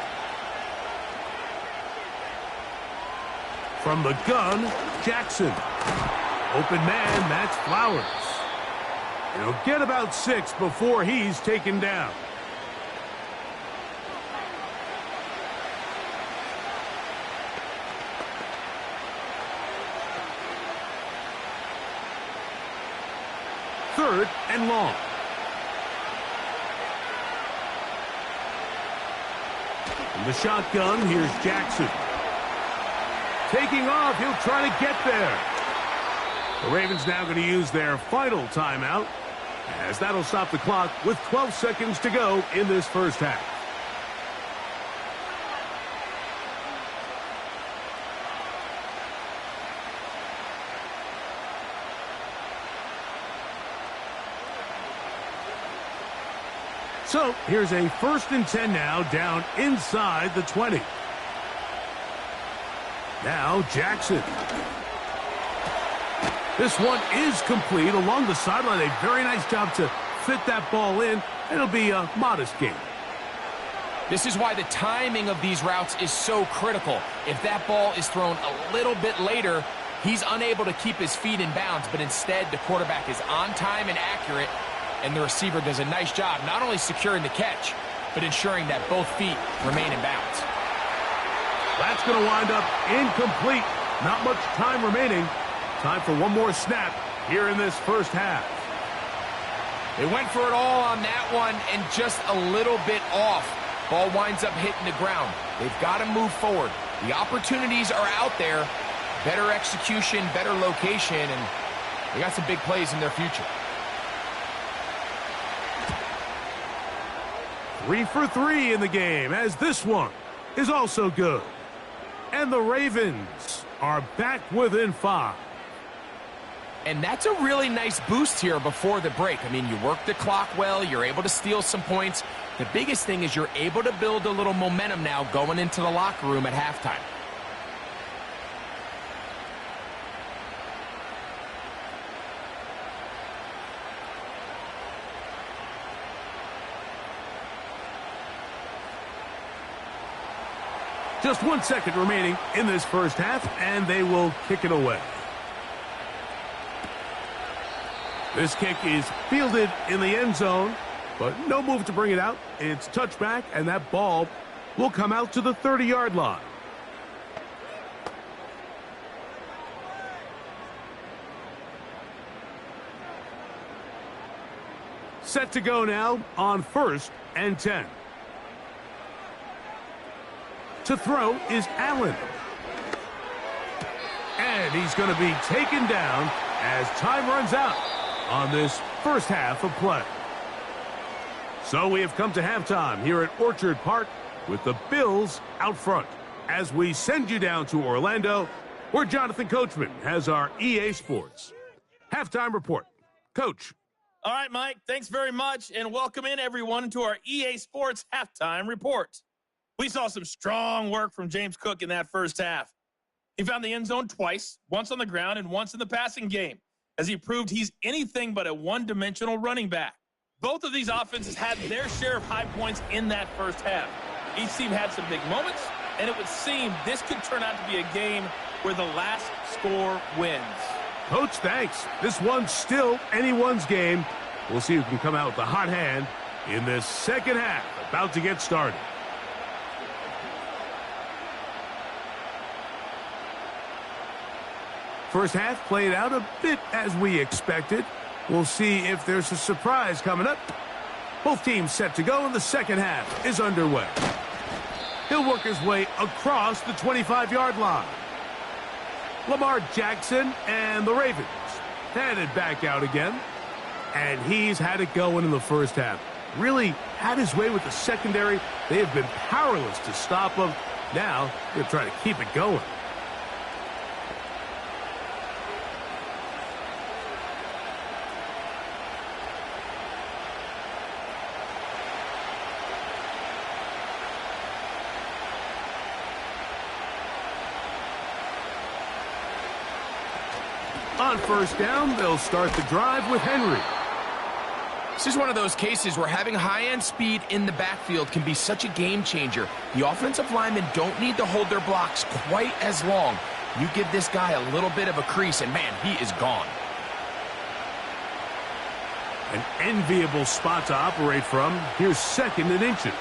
From the gun, Jackson. Open man, that's Flowers. He'll get about 6 before he's taken down. Third and long. From the shotgun, here's Jackson. Taking off, he'll try to get there. The Ravens now going to use their final timeout, as that'll stop the clock with 12 seconds to go in this first half. So here's a 1st and 10 now, down inside the 20. Now Jackson. This one is complete along the sideline. A very nice job to fit that ball in. It'll be a modest gain. This is why the timing of these routes is so critical. If that ball is thrown a little bit later, he's unable to keep his feet in bounds, but instead the quarterback is on time and accurate, and the receiver does a nice job not only securing the catch, but ensuring that both feet remain in bounds. That's going to wind up incomplete. Not much time remaining. Time for one more snap here in this first half. They went for it all on that one and just a little bit off. Ball winds up hitting the ground. They've got to move forward. The opportunities are out there. Better execution, better location, and they got some big plays in their future. 3 for 3 in the game, as this one is also good. And the Ravens are back within 5. And that's a really nice boost here before the break. I mean, you work the clock well, you're able to steal some points. The biggest thing is you're able to build a little momentum now going into the locker room at halftime. Just 1 second remaining in this first half, and they will kick it away. This kick is fielded in the end zone, but no move to bring it out. It's touchback, and that ball will come out to the 30-yard line. Set to go now on 1st and 10. To throw is Allen. And he's going to be taken down as time runs out on this first half of play. So we have come to halftime here at Orchard Park with the Bills out front as we send you down to Orlando, where Jonathan Coachman has our EA Sports halftime report. Coach. All right, Mike, thanks very much, and welcome in, everyone, to our EA Sports halftime report. We saw some strong work from James Cook in that first half. He found the end zone twice, once on the ground and once in the passing game, as he proved he's anything but a one-dimensional running back. Both of these offenses had their share of high points in that first half. Each team had some big moments, and it would seem this could turn out to be a game where the last score wins. Coach, thanks. This one's still anyone's game. We'll see who can come out with the hot hand in this second half, about to get started. First half played out a bit as we expected. We'll see if there's a surprise coming up. Both teams set to go, and the second half is underway. He'll work his way across the 25-yard line. Lamar Jackson and the Ravens headed back out again. And he's had it going in the first half. Really had his way with the secondary. They have been powerless to stop him. Now they're trying to keep it going. On first down, they'll start the drive with Henry. This is one of those cases where having high-end speed in the backfield can be such a game changer. The offensive linemen don't need to hold their blocks quite as long. You give this guy a little bit of a crease, and man, he is gone. An enviable spot to operate from. Here's 2nd and inches.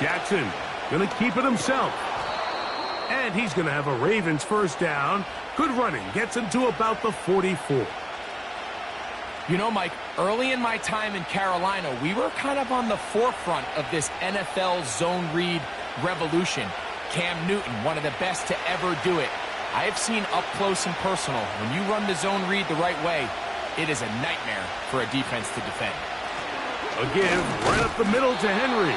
Jackson going to keep it himself. And he's going to have a Ravens first down. Good running. Gets him to about the 44. You know, Mike, early in my time in Carolina, we were kind of on the forefront of this NFL zone read revolution. Cam Newton, one of the best to ever do it. I have seen up close and personal, when you run the zone read the right way, it is a nightmare for a defense to defend. A give right up the middle to Henry.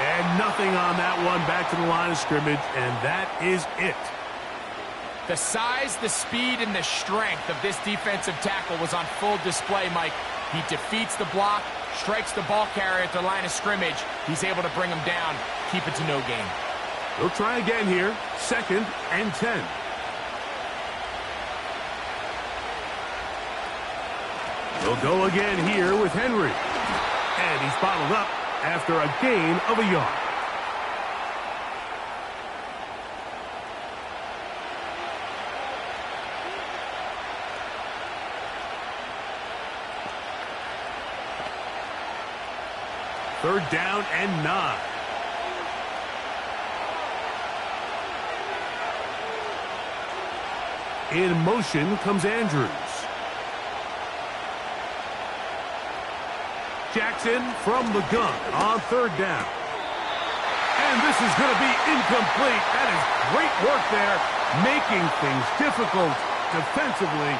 And nothing on that one, back to the line of scrimmage, and that is it. The size, the speed, and the strength of this defensive tackle was on full display, Mike. He defeats the block, strikes the ball carrier at the line of scrimmage. He's able to bring him down, keep it to no gain. They'll try again here, 2nd and 10. They'll go again here with Henry. And he's bottled up after a gain of a yard. Third down and 9. In motion comes Andrews. Jackson from the gun on 3rd down. And this is going to be incomplete. That is great work there, making things difficult defensively.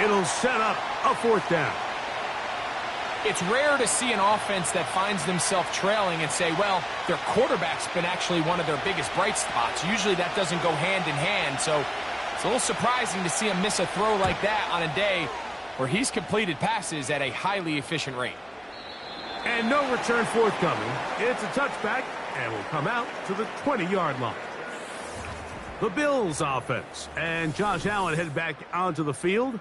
It'll set up a 4th down. It's rare to see an offense that finds themselves trailing and say, well, their quarterback's been actually one of their biggest bright spots. Usually that doesn't go hand in hand, so it's a little surprising to see him miss a throw like that on a day where he's completed passes at a highly efficient rate. And no return forthcoming. It's a touchback and will come out to the 20-yard line. The Bills offense, and Josh Allen headed back onto the field.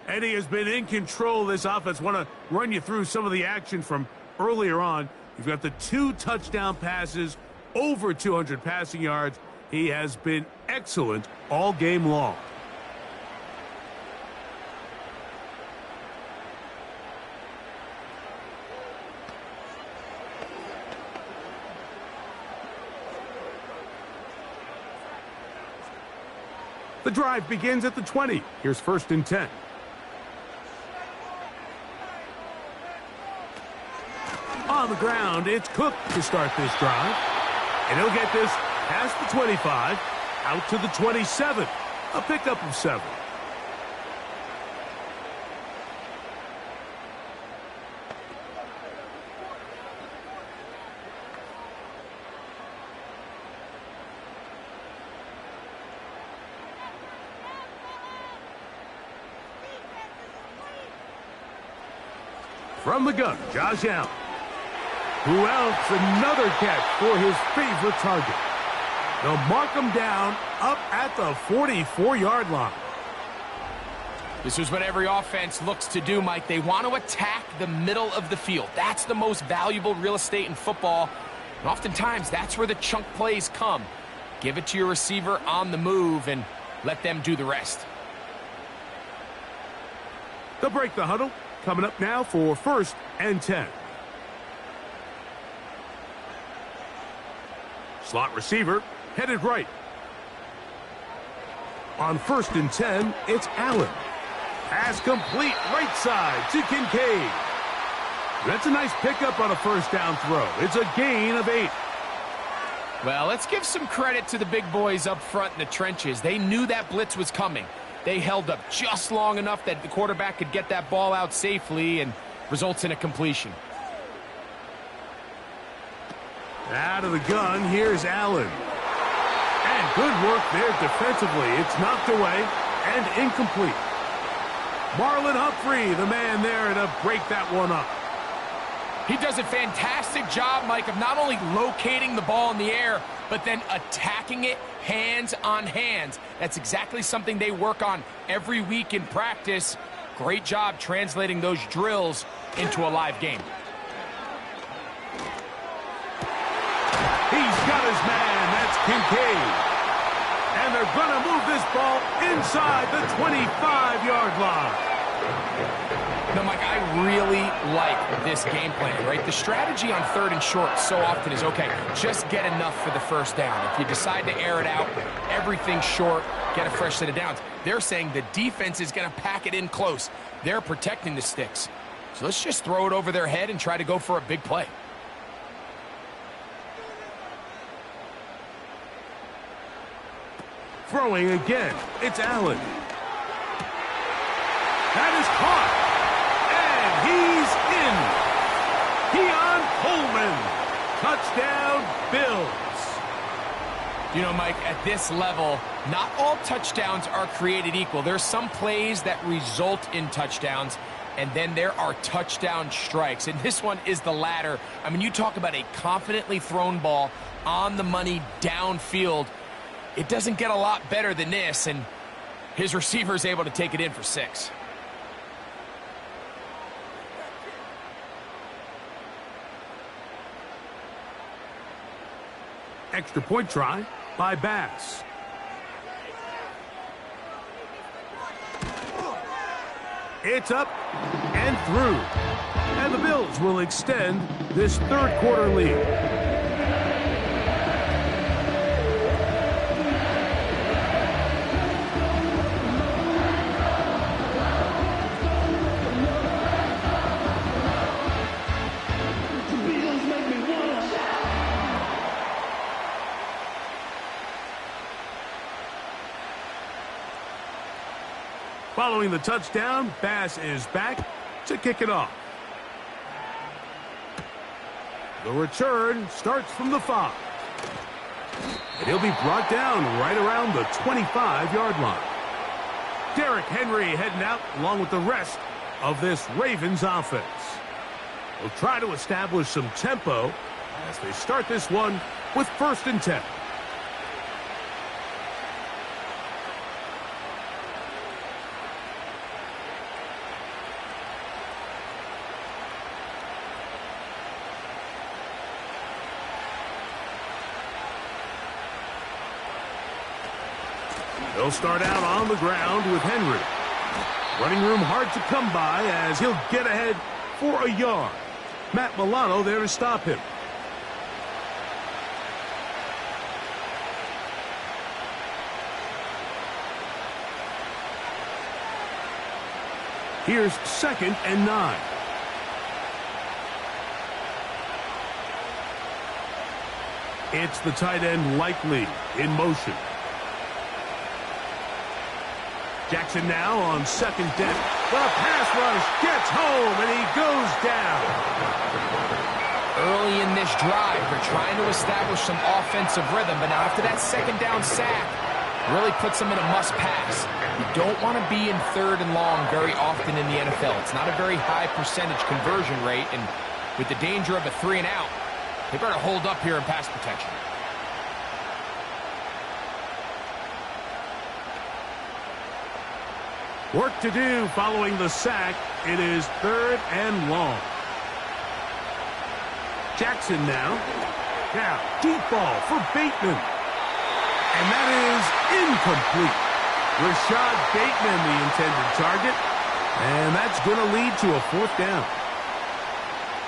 And he has been in control of this offense. Want to run you through some of the action from earlier on. You've got the 2 touchdown passes, over 200 passing yards. He has been excellent all game long. The drive begins at the 20. Here's 1st and 10. on the ground. It's Cook to start this drive. And he'll get this past the 25, out to the 27. A pickup of 7. From the gun, Josh Allen. Who else? Another catch for his favorite target. They'll mark him down up at the 44-yard line. This is what every offense looks to do, Mike. They want to attack the middle of the field. That's the most valuable real estate in football. And oftentimes, that's where the chunk plays come. Give it to your receiver on the move and let them do the rest. They'll break the huddle. Coming up now for 1st and 10. Slot receiver, headed right. On 1st and 10, it's Allen. Pass complete right side to Kincaid. That's a nice pickup on a 1st down throw. It's a gain of 8. Well, let's give some credit to the big boys up front in the trenches. They knew that blitz was coming. They held up just long enough that the quarterback could get that ball out safely and results in a completion. Out of the gun, here's Allen. And good work there defensively. It's knocked away and incomplete. Marlon Humphrey, the man there to break that one up. He does a fantastic job, Mike, of not only locating the ball in the air, but then attacking it hands on hands. That's exactly something they work on every week in practice. Great job translating those drills into a live game. He's got his man. That's Kincaid. And they're going to move this ball inside the 25-yard line. Now, Mike, I really like this game plan, right? The strategy on 3rd and short so often is, okay, just get enough for the 1st down. If you decide to air it out, everything's short, get a fresh set of downs. They're saying the defense is going to pack it in close. They're protecting the sticks. So let's just throw it over their head and try to go for a big play. Throwing again, it's Allen. That is caught. And he's in. Keon Coleman. Touchdown, Bills. You know, Mike, at this level, not all touchdowns are created equal. There's some plays that result in touchdowns, and then there are touchdown strikes. And this one is the latter. I mean, you talk about a confidently thrown ball on the money downfield. It doesn't get a lot better than this, and his receiver is able to take it in for 6. Extra point try by Bass. It's up and through. And the Bills will extend this 3rd quarter lead. Following the touchdown, Bass is back to kick it off. The return starts from the 5. And he'll be brought down right around the 25-yard line. Derrick Henry heading out along with the rest of this Ravens offense. They'll try to establish some tempo as they start this one with 1st and 10. They'll start out on the ground with Henry. Running room hard to come by as he'll get ahead for a yard. Matt Milano there to stop him. Here's 2nd and 9. It's the tight end likely in motion. Jackson now on second down. The pass rush gets home, and he goes down. Early in this drive, they're trying to establish some offensive rhythm, but now after that second down sack, really puts them in a must-pass. You don't want to be in third and long very often in the NFL. It's not a very high percentage conversion rate, and with the danger of a 3 and out, they better hold up here in pass protection. Work to do following the sack. It is third and long. Jackson now. Now, deep ball for Bateman. And that is incomplete. Rashad Bateman, the intended target. And that's going to lead to a fourth down.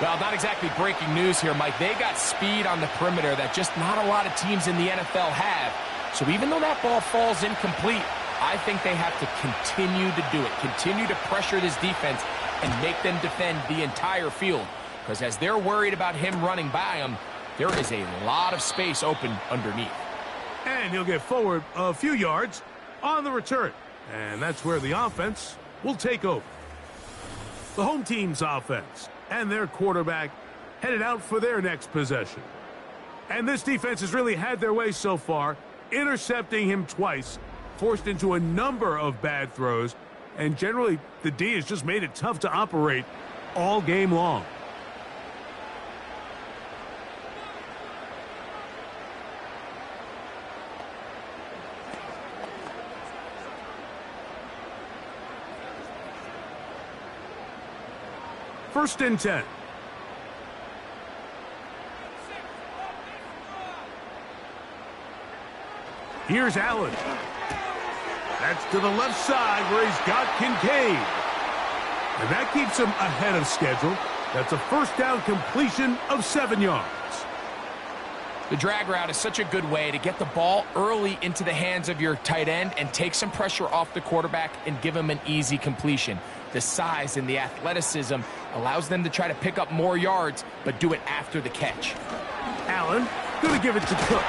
Well, not exactly breaking news here, Mike. They got speed on the perimeter that just not a lot of teams in the NFL have. So even though that ball falls incomplete, I think they have to continue to do it. Continue to pressure this defense and make them defend the entire field. Because as they're worried about him running by them, there is a lot of space open underneath. And he'll get forward a few yards on the return. And that's where the offense will take over. The home team's offense and their quarterback headed out for their next possession. And this defense has really had their way so far, intercepting him twice, forced into a number of bad throws, and generally the D has just made it tough to operate all game long. First and 10. Here's Allen. That's to the left side where he's got Kincaid. And that keeps him ahead of schedule. That's a first down completion of 7 yards. The drag route is such a good way to get the ball early into the hands of your tight end and take some pressure off the quarterback and give him an easy completion. The size and the athleticism allows them to try to pick up more yards, but do it after the catch. Allen going to give it to Cook.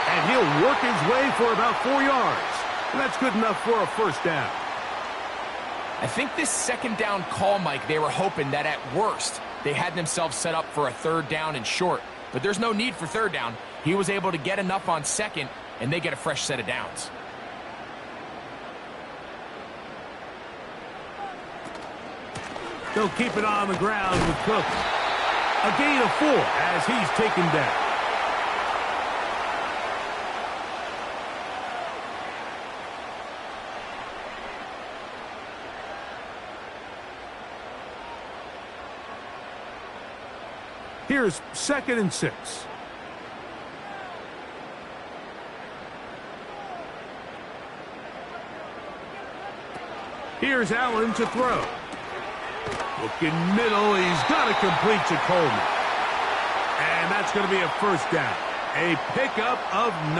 And he'll work his way for about 4 yards. And that's good enough for a first down. I think this second down call, Mike, they were hoping that at worst they had themselves set up for a third down and short. But there's no need for third down. He was able to get enough on second, and they get a fresh set of downs. They'll keep it on the ground with Cook. A gain of 4 as he's taken down. Here's 2nd and 6. Here's Allen to throw. Looking middle, he's got it complete to Coleman. And that's going to be a first down. A pickup of 9.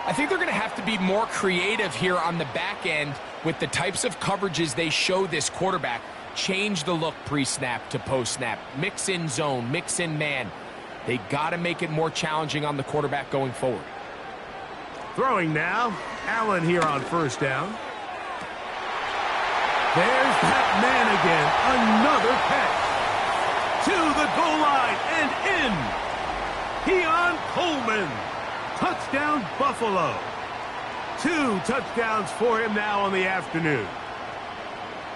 I think they're going to have to be more creative here on the back end with the types of coverages they show this quarterback. Change the look pre-snap to post-snap. Mix in zone, mix in man. They got to make it more challenging on the quarterback going forward. Throwing now. Allen here on first down. There's that man again. Another catch. To the goal line and in. Keon Coleman. Touchdown Buffalo. 2 touchdowns for him now on the afternoon.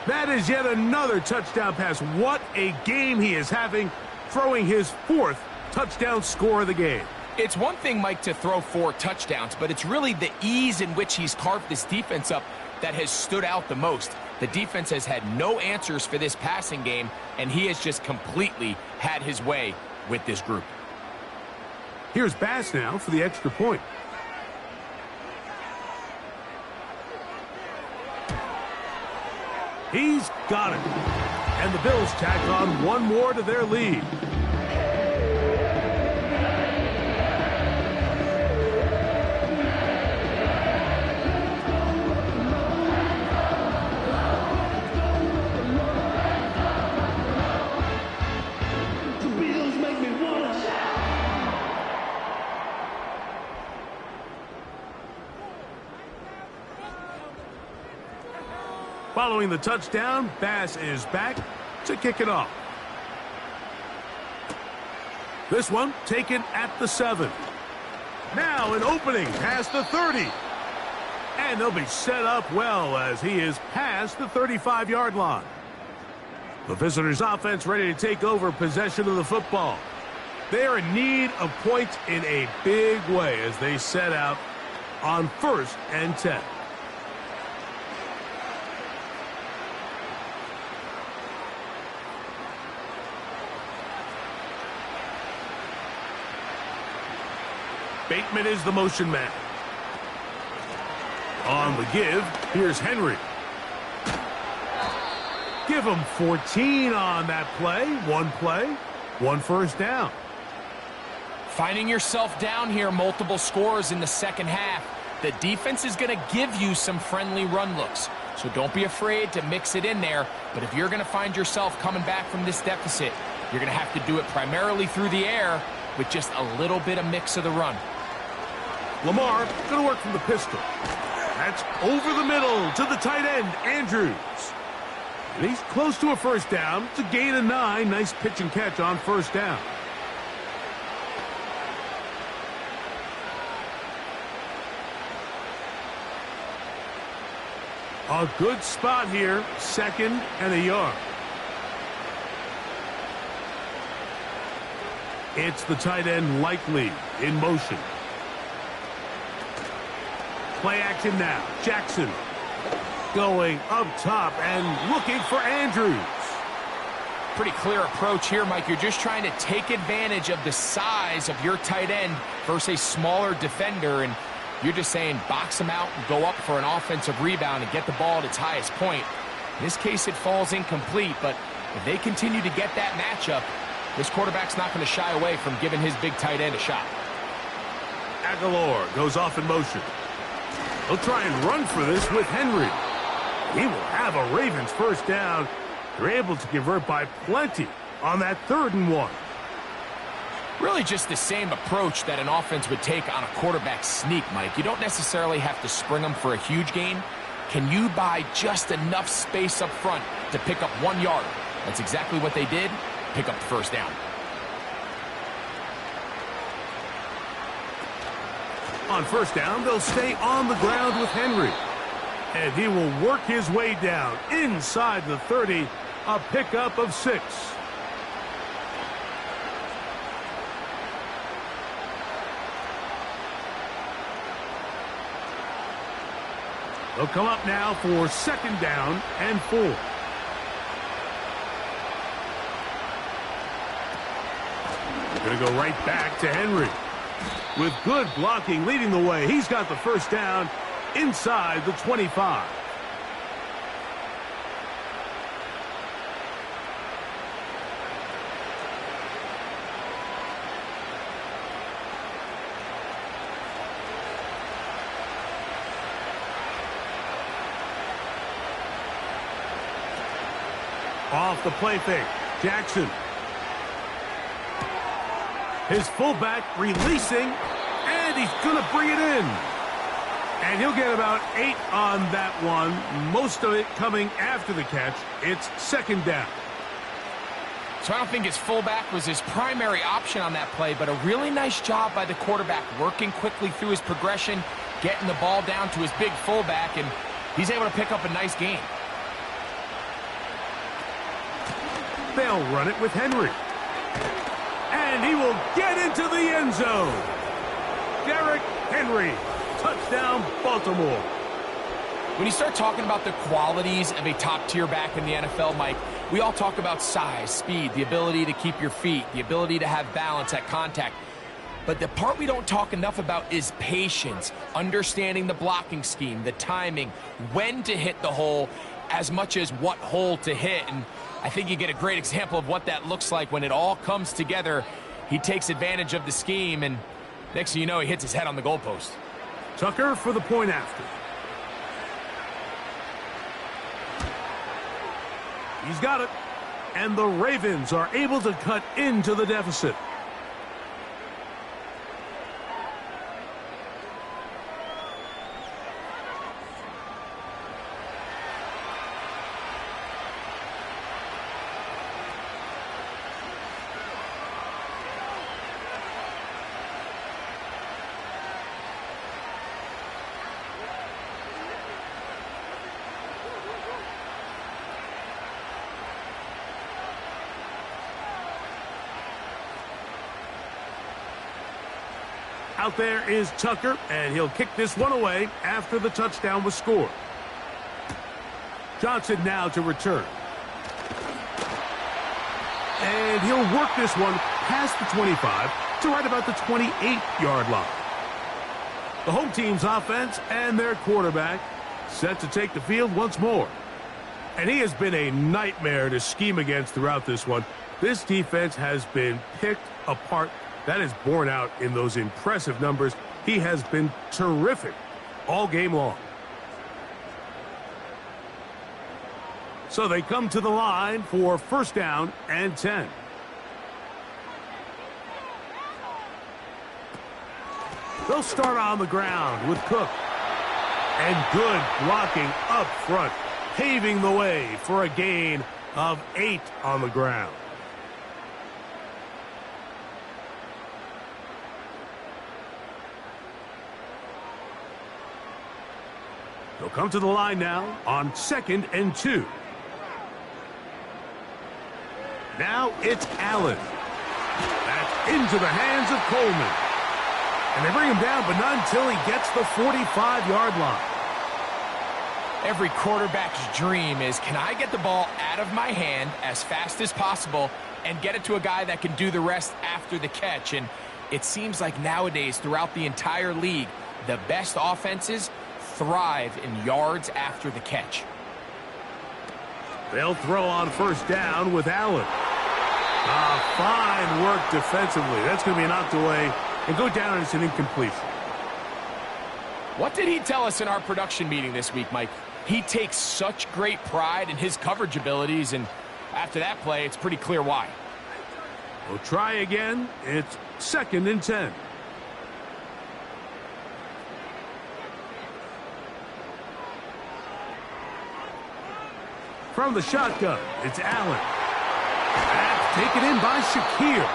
That is yet another touchdown pass. What a game he is having, throwing his 4th touchdown score of the game. It's one thing, Mike, to throw 4 touchdowns, but it's really the ease in which he's carved this defense up that has stood out the most. The defense has had no answers for this passing game, and he has just completely had his way with this group. Here's Bass now for the extra point. He's got it. And the Bills tack on 1 more to their lead. Following the touchdown, Bass is back to kick it off. This one taken at the 7. Now an opening past the 30. And they'll be set up well as he is past the 35-yard line. The visitors' offense ready to take over possession of the football. They are in need of points in a big way as they set out on 1st and 10. Bateman is the motion man. On the give, here's Henry. Give him 14 on that play, one first down. Finding yourself down here, multiple scores in the second half. The defense is going to give you some friendly run looks, so don't be afraid to mix it in there. But if you're going to find yourself coming back from this deficit, you're going to have to do it primarily through the air with just a little bit of mix of the run. Lamar going to work from the pistol. That's over the middle to the tight end, Andrews. And he's close to a first down. It's a gain of 9. Nice pitch and catch on first down. A good spot here, 2nd and a yard. It's the tight end Likely in motion. Play action now. Jackson going up top and looking for Andrews. Pretty clear approach here, Mike. You're just trying to take advantage of the size of your tight end versus a smaller defender, and you're just saying box him out and go up for an offensive rebound and get the ball at its highest point. In this case, it falls incomplete, but if they continue to get that matchup, this quarterback's not going to shy away from giving his big tight end a shot. Aguilar goes off in motion. He'll try and run for this with Henry. He will have a Ravens first down. They're able to convert by plenty on that 3rd and 1. Really just the same approach that an offense would take on a quarterback sneak, Mike. You don't necessarily have to spring them for a huge gain. Can you buy just enough space up front to pick up 1 yard? That's exactly what they did. Pick up the first down. On first down, they'll stay on the ground with Henry. And he will work his way down inside the 30, a pickup of 6. They'll come up now for 2nd down and 4. Going to go right back to Henry. With good blocking leading the way, he's got the first down inside the 25. Off the play fake, Jackson. His fullback releasing, and he's going to bring it in. And he'll get about 8 on that one, most of it coming after the catch. It's 2nd down. So I don't think his fullback was his primary option on that play, but a really nice job by the quarterback working quickly through his progression, getting the ball down to his big fullback, and he's able to pick up a nice gain. They'll run it with Henry. And he will get into the end zone. Derrick Henry, touchdown Baltimore. When you start talking about the qualities of a top-tier back in the NFL, Mike, we all talk about size, speed, the ability to keep your feet, the ability to have balance at contact. But the part we don't talk enough about is patience, understanding the blocking scheme, the timing, when to hit the hole, as much as what hole to hit. And I think you get a great example of what that looks like when it all comes together. He takes advantage of the scheme, and next thing you know, he hits his head on the goalpost. Tucker for the point after. He's got it. And the Ravens are able to cut into the deficit. Out there is Tucker, and he'll kick this one away after the touchdown was scored. Johnson now to return. And he'll work this one past the 25 to right about the 28-yard line. The home team's offense and their quarterback set to take the field once more. And he has been a nightmare to scheme against throughout this one. This defense has been picked apart. That is borne out in those impressive numbers. He has been terrific all game long. So they come to the line for first down and 10. They'll start on the ground with Cook. And good blocking up front, paving the way for a gain of 8 on the ground. They'll come to the line now on 2nd and 2. Now it's Allen. That's into the hands of Coleman. And they bring him down, but not until he gets the 45-yard line. Every quarterback's dream is, can I get the ball out of my hand as fast as possible and get it to a guy that can do the rest after the catch? And it seems like nowadays, throughout the entire league, the best offenses thrive in yards after the catch. They'll throw on first down with Allen. Fine work defensively. That's going to be knocked away and go down as an incompletion. What did he tell us in our production meeting this week, Mike? He takes such great pride in his coverage abilities, and after that play, it's pretty clear why. We'll try again. It's 2nd and 10. From the shotgun, it's Allen. That's taken in by Shakir.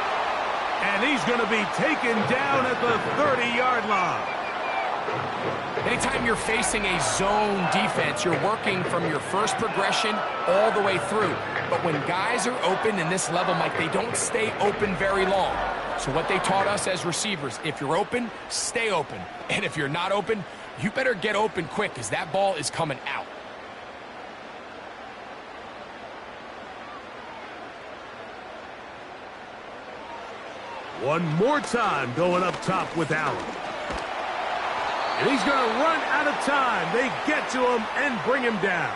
And he's going to be taken down at the 30-yard line. Anytime you're facing a zone defense, you're working from your first progression all the way through. But when guys are open in this level, Mike, they don't stay open very long. So what they taught us as receivers, if you're open, stay open. And if you're not open, you better get open quick because that ball is coming out. One more time going up top with Allen. And he's going to run out of time. They get to him and bring him down.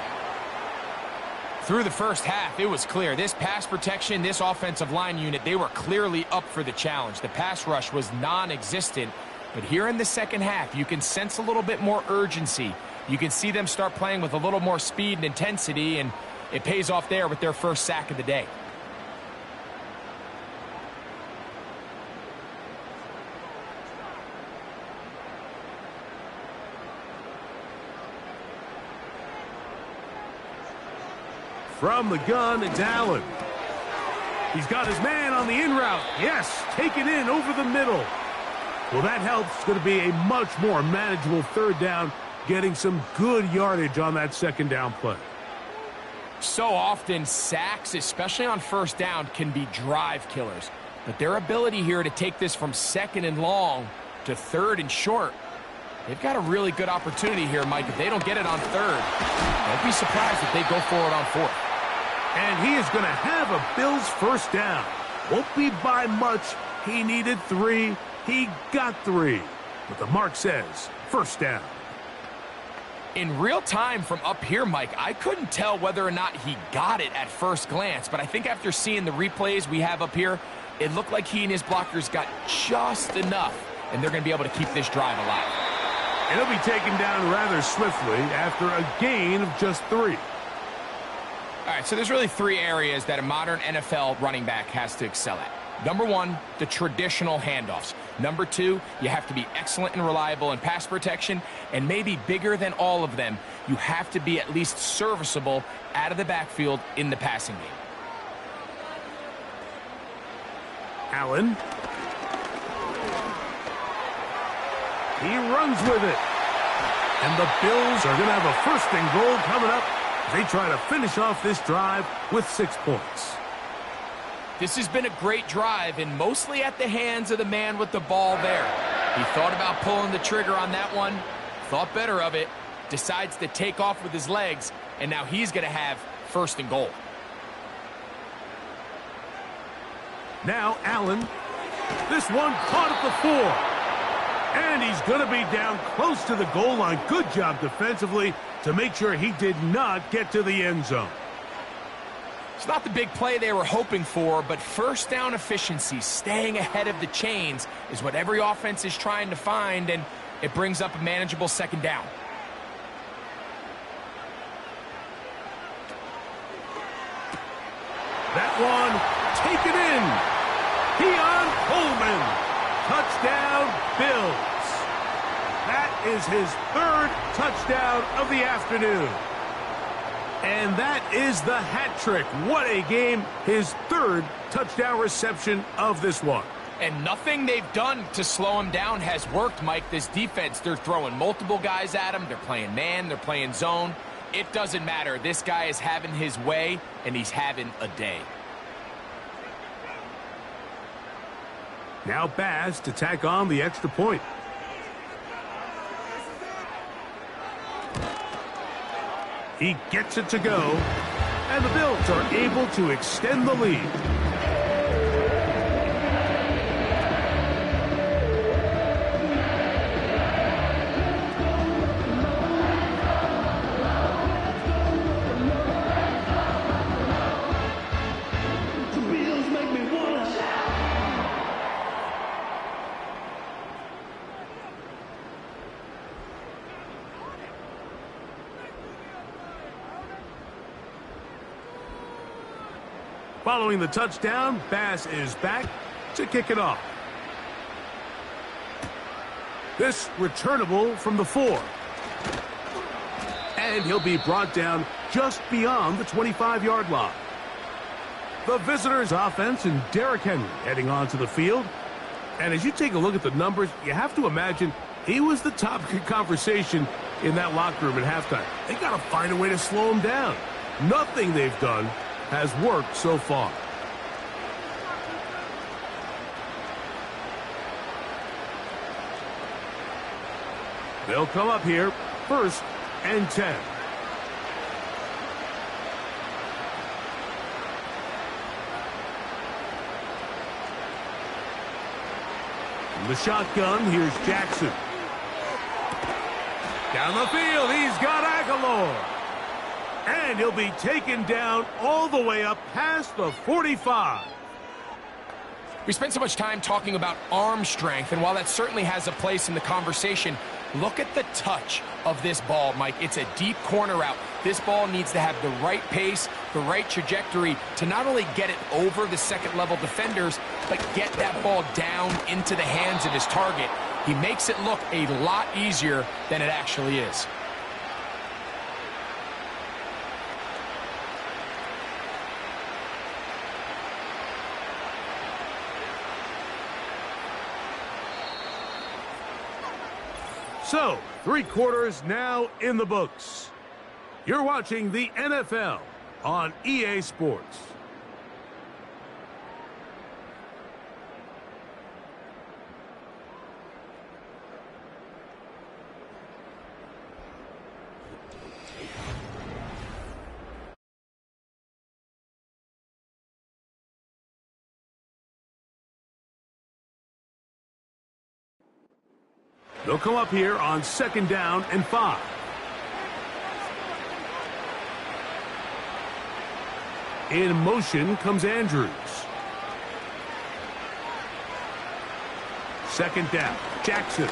Through the first half, it was clear. This pass protection, this offensive line unit, they were clearly up for the challenge. The pass rush was non-existent. But here in the second half, you can sense a little bit more urgency. You can see them start playing with a little more speed and intensity, and it pays off there with their first sack of the day. From the gun, it's Allen. He's got his man on the in route. Yes, taken in over the middle. Well, that helps. It's going to be a much more manageable third down, getting some good yardage on that second down play. So often, sacks, especially on first down, can be drive killers. But their ability here to take this from 2nd and long to 3rd and short, they've got a really good opportunity here, Mike. If they don't get it on 3rd, don't be surprised if they go for it on 4th. And he is going to have a Bills first down. Won't be by much. He needed 3. He got 3. But the mark says first down. In real time from up here, Mike, I couldn't tell whether or not he got it at first glance. But I think after seeing the replays we have up here, it looked like he and his blockers got just enough. And they're going to be able to keep this drive alive. And he'll be taken down rather swiftly after a gain of just 3. All right, so there's really 3 areas that a modern NFL running back has to excel at. Number 1, the traditional handoffs. Number 2, you have to be excellent and reliable in pass protection. And maybe bigger than all of them, you have to be at least serviceable out of the backfield in the passing game. Allen. He runs with it. And the Bills are going to have a first and goal coming up. They try to finish off this drive with 6 points. This has been a great drive, and mostly at the hands of the man with the ball there. He thought about pulling the trigger on that one, thought better of it, decides to take off with his legs, and now he's going to have first and goal. Now Allen. This one caught at the 4. And he's going to be down close to the goal line. Good job defensively to make sure he did not get to the end zone. It's not the big play they were hoping for, but first down efficiency, staying ahead of the chains, is what every offense is trying to find, and it brings up a manageable second down. That one taken in. Keon Coleman. Touchdown, Bills. That is his 3rd touchdown of the afternoon. And that is the hat trick. What a game. His 3rd touchdown reception of this one. And nothing they've done to slow him down has worked, Mike. This defense, they're throwing multiple guys at him. They're playing man. They're playing zone. It doesn't matter. This guy is having his way, and he's having a day. Now Baz to tack on the extra point. He gets it to go, and the Bills are able to extend the lead. Following the touchdown, Bass is back to kick it off. This returnable from the 4. And he'll be brought down just beyond the 25-yard line. The visitors' offense and Derrick Henry heading onto the field. And as you take a look at the numbers, you have to imagine he was the topic of conversation in that locker room at halftime. They got to find a way to slow him down. Nothing they've done has worked so far. They'll come up here, 1st and 10. From the shotgun, here's Jackson. Down the field, he's got Aguilar. And he'll be taken down all the way up past the 45. We spent so much time talking about arm strength, and while that certainly has a place in the conversation, look at the touch of this ball, Mike. It's a deep corner route. This ball needs to have the right pace, the right trajectory to not only get it over the second-level defenders, but get that ball down into the hands of his target. He makes it look a lot easier than it actually is. So, 3 quarters now in the books. You're watching the NFL on EA Sports. They'll come up here on 2nd down and 5. In motion comes Andrews. 2nd down, Jackson.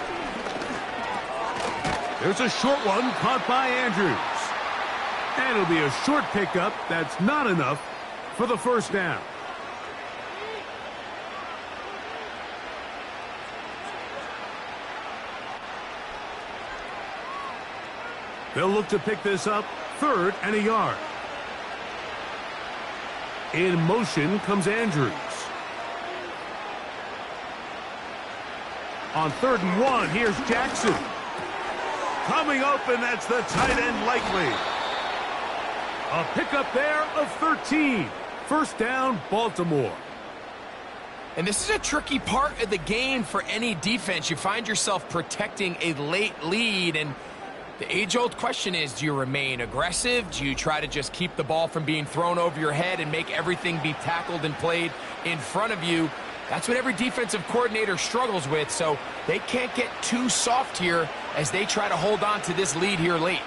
There's a short one caught by Andrews. And it'll be a short pickup. That's not enough for the 1st down. They'll look to pick this up, 3rd and a yard. In motion comes Andrews. On 3rd and 1, here's Jackson. Coming open, that's the tight end likely. A pickup there of 13. 1st down, Baltimore. And this is a tricky part of the game for any defense. You find yourself protecting a late lead, and the age-old question is, do you remain aggressive? Do you try to just keep the ball from being thrown over your head and make everything be tackled and played in front of you? That's what every defensive coordinator struggles with, so they can't get too soft here as they try to hold on to this lead here late.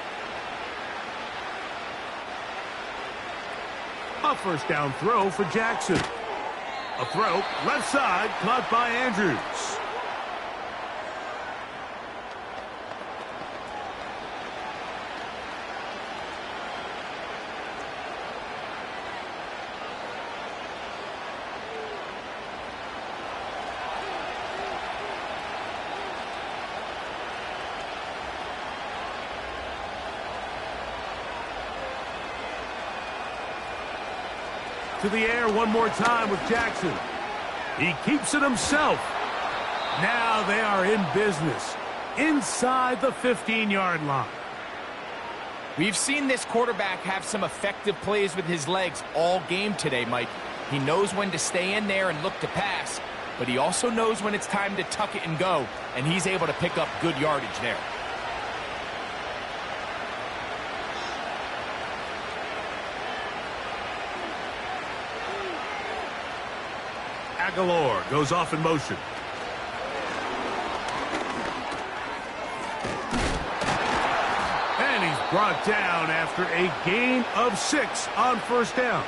A first down throw for Jackson. A throw, left side, caught by Andrews. To the air one more time with Jackson. He keeps it himself. Now they are in business inside the 15-yard line. We've seen this quarterback have some effective plays with his legs all game today, Mike. He knows when to stay in there and look to pass, but he also knows when it's time to tuck it and go, and he's able to pick up good yardage there. Aguilar goes off in motion. And he's brought down after a gain of 6 on first down.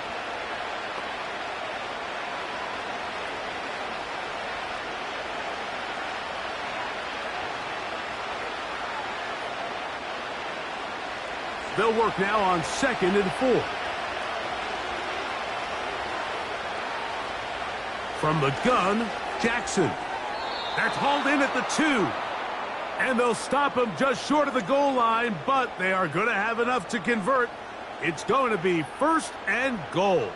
They'll work now on 2nd and 4. From the gun, Jackson. That's hauled in at the 2. And they'll stop him just short of the goal line, but they are going to have enough to convert. It's going to be 1st and goal.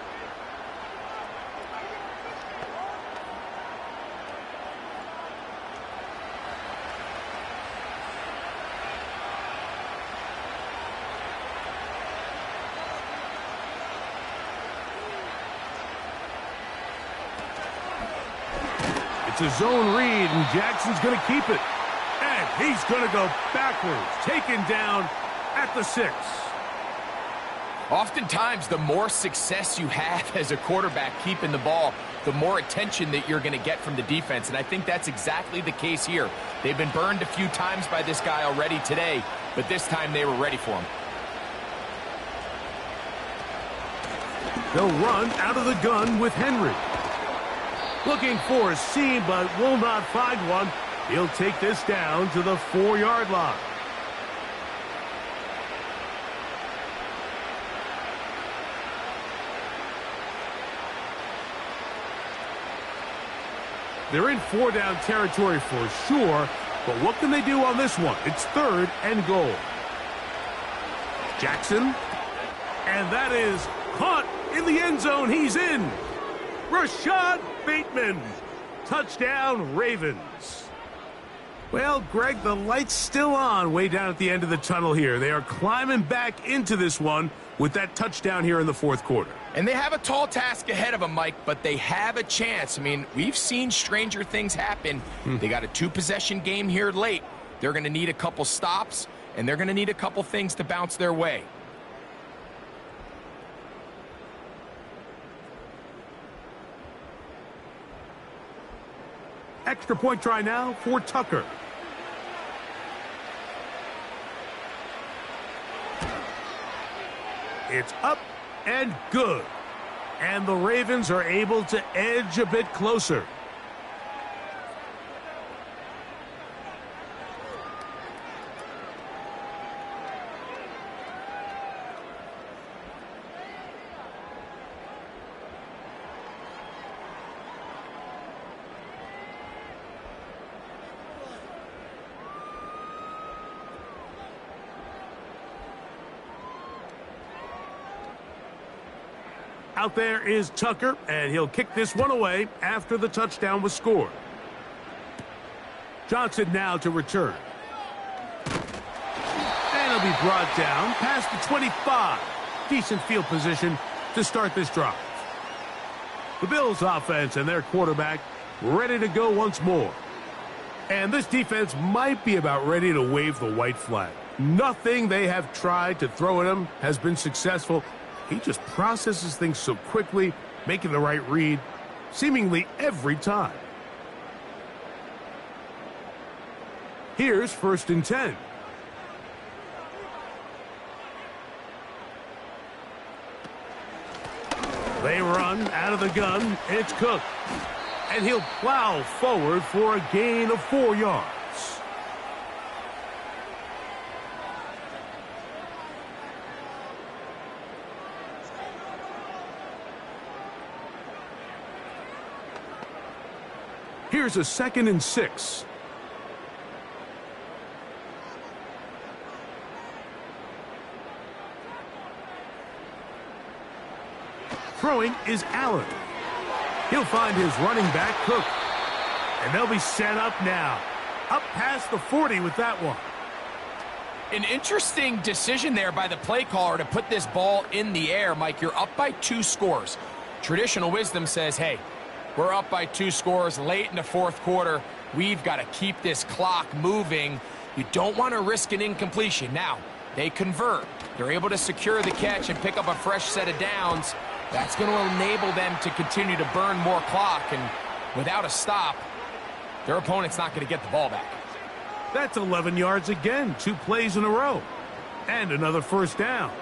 It's a zone read, and Jackson's going to keep it. And he's going to go backwards, taken down at the 6. Oftentimes, the more success you have as a quarterback keeping the ball, the more attention that you're going to get from the defense, and I think that's exactly the case here. They've been burned a few times by this guy already today, but this time they were ready for him. They'll run out of the gun with Henry. Looking for a seam, but will not find one. He'll take this down to the 4-yard line. They're in 4-down territory for sure, but what can they do on this one? It's 3rd and goal. Jackson, and that is caught in the end zone. He's in. Rashad Bateman. Touchdown, Ravens. Well, Greg, the light's still on way down at the end of the tunnel here. They are climbing back into this one with that touchdown here in the 4th quarter. And they have a tall task ahead of them, Mike, but they have a chance. I mean, we've seen stranger things happen. They got a 2-possession game here late. They're going to need a couple stops, and they're going to need a couple things to bounce their way. Extra point try now for Tucker. It's up and good. And the Ravens are able to edge a bit closer. Out there is Tucker, and he'll kick this one away after the touchdown was scored. Johnson now to return. And he'll be brought down past the 25. Decent field position to start this drive. The Bills offense and their quarterback ready to go once more. And this defense might be about ready to wave the white flag. Nothing they have tried to throw at him has been successful. He just processes things so quickly, making the right read, seemingly every time. Here's 1st and 10. They run out of the gun. It's Cook. And he'll plow forward for a gain of 4 yards. Here's a 2nd and 6. Throwing is Allen. He'll find his running back, Cook. And they'll be set up now. Up past the 40 with that one. An interesting decision there by the play caller to put this ball in the air. Mike, you're up by 2 scores. Traditional wisdom says, hey, we're up by 2 scores late in the 4th quarter. We've got to keep this clock moving. You don't want to risk an incompletion. Now, they convert. They're able to secure the catch and pick up a fresh set of downs. That's going to enable them to continue to burn more clock, and without a stop, their opponent's not going to get the ball back. That's 11 yards again, 2 plays in a row. And another 1st down.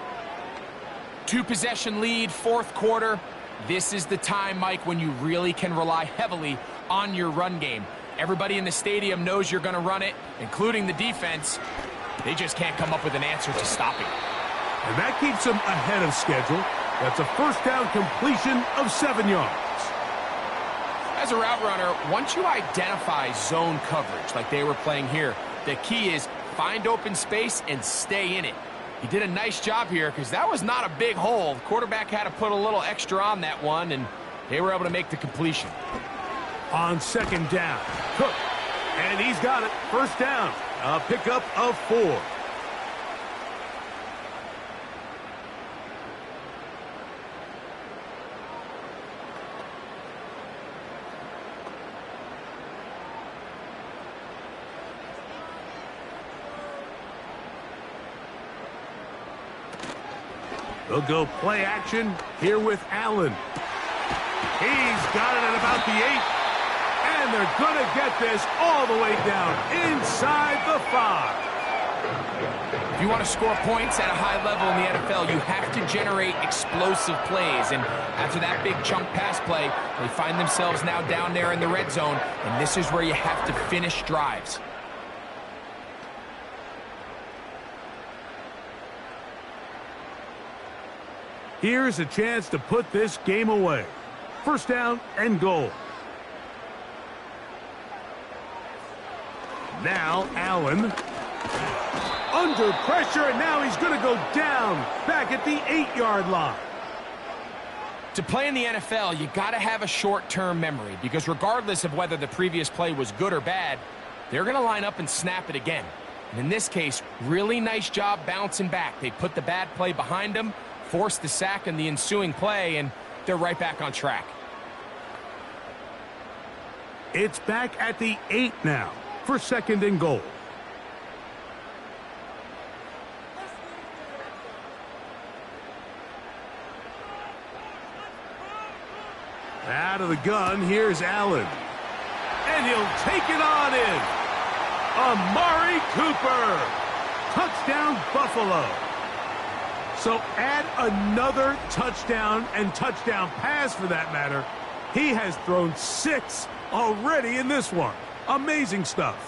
2-possession lead, 4th quarter. This is the time, Mike, when you really can rely heavily on your run game. Everybody in the stadium knows you're going to run it, including the defense. They just can't come up with an answer to stop it. And that keeps them ahead of schedule. That's a 1st down completion of 7 yards. As a route runner, once you identify zone coverage like they were playing here, the key is find open space and stay in it. He did a nice job here because that was not a big hole. The quarterback had to put a little extra on that one, and they were able to make the completion. On 2nd down, Cook. And he's got it. 1st down. A pickup of 4. They'll go play action here with Allen. He's got it at about the 8. And they're going to get this all the way down inside the 5. If you want to score points at a high level in the NFL, you have to generate explosive plays. And after that big chunk pass play, they find themselves now down there in the red zone. And this is where you have to finish drives. Here's a chance to put this game away. 1st down and goal. Now Allen. Under pressure, and now he's going to go down back at the 8-yard line. To play in the NFL, you got to have a short-term memory because regardless of whether the previous play was good or bad, they're going to line up and snap it again. And in this case, really nice job bouncing back. They put the bad play behind them, forced the sack in the ensuing play, and they're right back on track. It's back at the 8 now for 2nd and goal. Out of the gun, here's Allen. And he'll take it on in. Amari Cooper. Touchdown, Buffalo. So add another touchdown and touchdown pass for that matter. He has thrown 6 already in this one. Amazing stuff.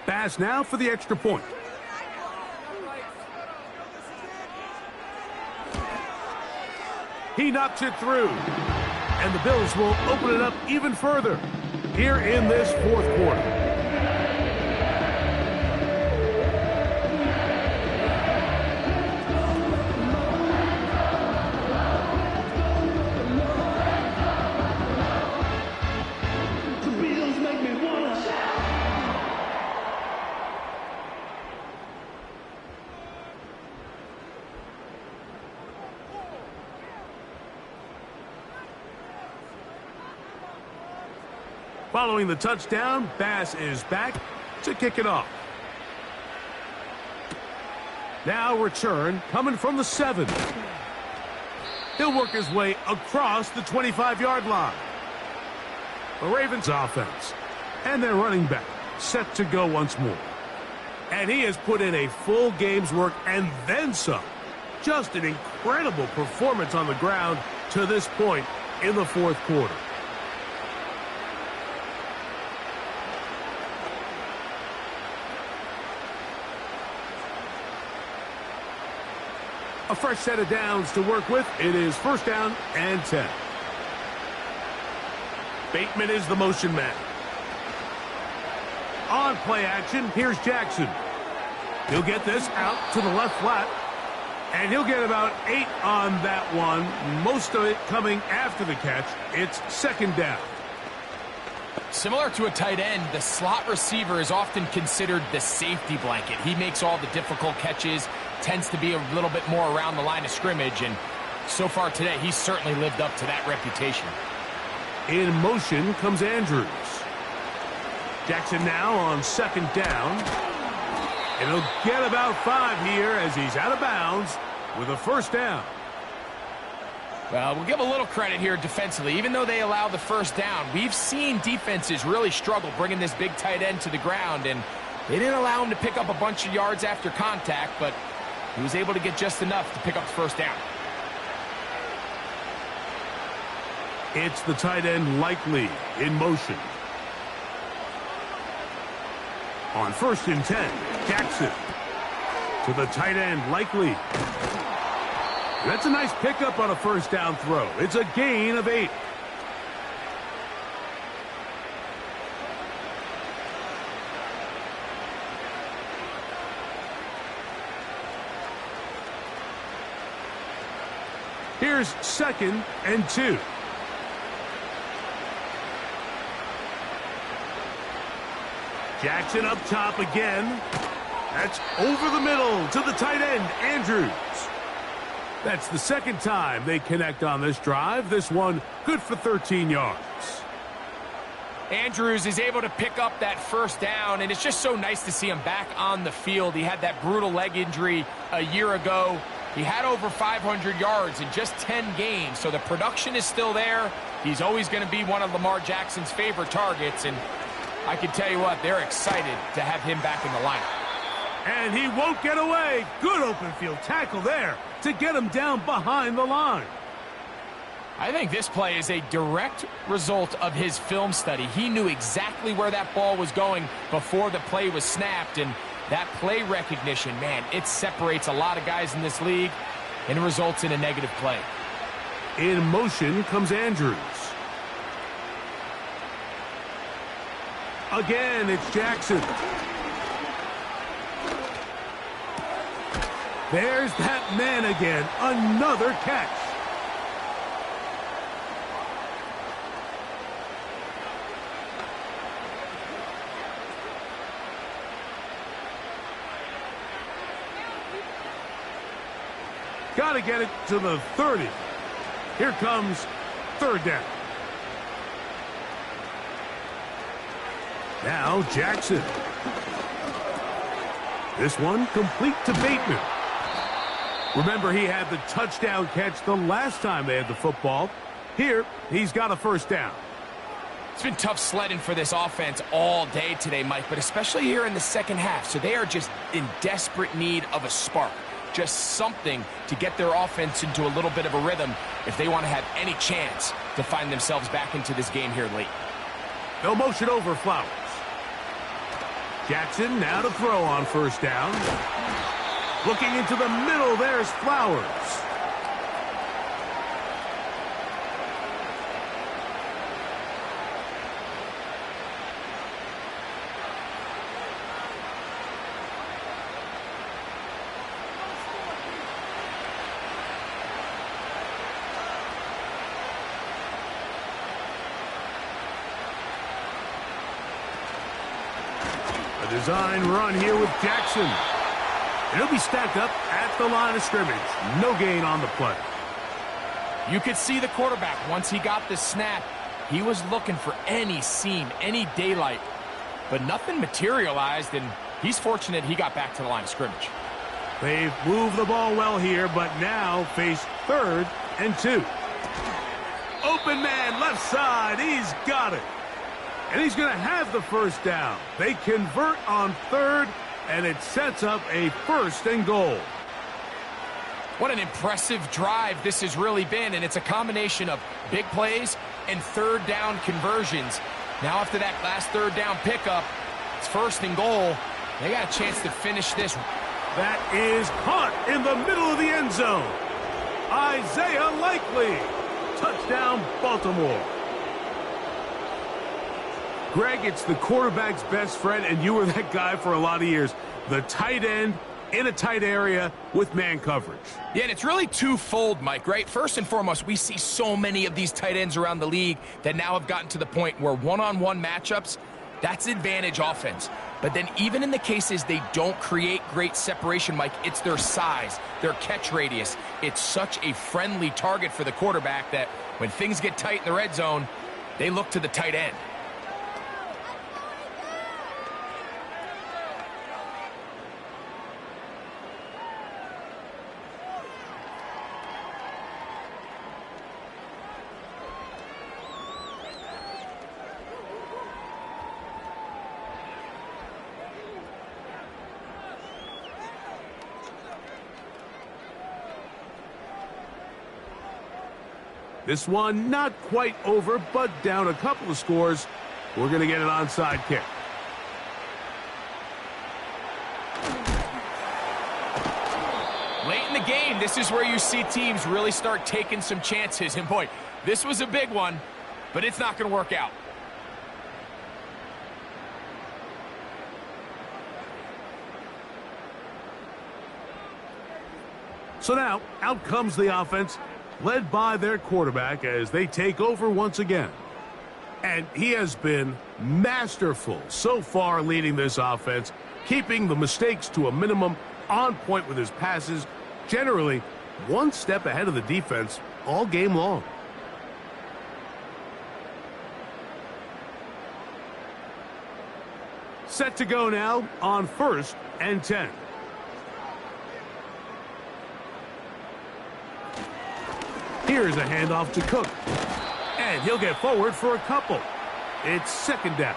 Pass now for the extra point. He knocks it through. And the Bills will open it up even further here in this 4th quarter. Following the touchdown, Bass is back to kick it off. Now return coming from the 7. He'll work his way across the 25-yard line. The Ravens offense and their running back set to go once more. And he has put in a full game's work and then some. Just an incredible performance on the ground to this point in the fourth quarter. A fresh set of downs to work with. It is first down and 10. Bateman is the motion man. On play action, here's Jackson. He'll get this out to the left flat. And he'll get about 8 on that one. Most of it coming after the catch. It's second down. Similar to a tight end, the slot receiver is often considered the safety blanket. He makes all the difficult catches, tends to be a little bit more around the line of scrimmage, and so far today, he's certainly lived up to that reputation. In motion comes Andrews. Jackson now on second down. And he'll get about 5 here as he's out of bounds with a first down. Well, we'll give a little credit here defensively. Even though they allow the first down, we've seen defenses really struggle bringing this big tight end to the ground, and they didn't allow him to pick up a bunch of yards after contact, but he was able to get just enough to pick up the first down. It's the tight end Likely in motion. On first and 10, Jackson to the tight end Likely. That's a nice pickup on a first down throw. It's a gain of 8. Here's second and 2. Jackson up top again. That's over the middle to the tight end, Andrews. That's the second time they connect on this drive. This one good for 13 yards. Andrews is able to pick up that first down, and it's just so nice to see him back on the field. He had that brutal leg injury a year ago. He had over 500 yards in just 10 games, so the production is still there. He's always going to be one of Lamar Jackson's favorite targets, and I can tell you what, they're excited to have him back in the lineup. And he won't get away. Good open field tackle there to get him down behind the line. I think this play is a direct result of his film study. He knew exactly where that ball was going before the play was snapped, and that play recognition, man, it separates a lot of guys in this league, and it results in a negative play. In motion comes Andrews. Again, it's Jackson. There's that man again. Another catch. Got to get it to the 30. Here comes third down. Now Jackson. This one complete to Bateman. Remember, he had the touchdown catch the last time they had the football. Here, he's got a first down. It's been tough sledding for this offense all day today, Mike, but especially here in the second half. So they are just in desperate need of a spark. Just something to get their offense into a little bit of a rhythm if they want to have any chance to find themselves back into this game here late. They'll motion over Flowers. Jackson now to throw on first down. Looking into the middle, there's Flowers. A design run here with Jackson. And he'll be stacked up at the line of scrimmage. No gain on the play. You could see the quarterback, once he got the snap, He was looking for any seam, any daylight, but nothing materialized, and he's fortunate he got back to the line of scrimmage. They've moved the ball well here, but now face 3rd and 2. Open man, left side. He's got it. And he's going to have the first down. They convert on 3rd, and it sets up a 1st and goal. What an impressive drive this has really been, and it's a combination of big plays and 3rd down conversions. Now after that last 3rd down pickup, it's 1st and goal. They got a chance to finish this. That is caught in the middle of the end zone. Isaiah Likely. Touchdown, Baltimore. Greg, it's the quarterback's best friend, and you were that guy for a lot of years. The tight end in a tight area with man coverage. Yeah, and it's really twofold, Mike, right? First and foremost, we see so many of these tight ends around the league that now have gotten to the point where one-on-one matchups, that's advantage offense. But then even in the cases they don't create great separation, Mike, it's their size, their catch radius. It's such a friendly target for the quarterback that when things get tight in the red zone, they look to the tight end. This one not quite over, but down a couple of scores. We're going to get an onside kick. Late in the game, this is where you see teams really start taking some chances. And boy, this was a big one, but it's not going to work out. So now, out comes the offense, led by their quarterback as they take over once again. And he has been masterful so far leading this offense, keeping the mistakes to a minimum, on point with his passes, generally one step ahead of the defense all game long. Set to go now on 1st and 10. Here's a handoff to Cook. And he'll get forward for a couple. It's 2nd down.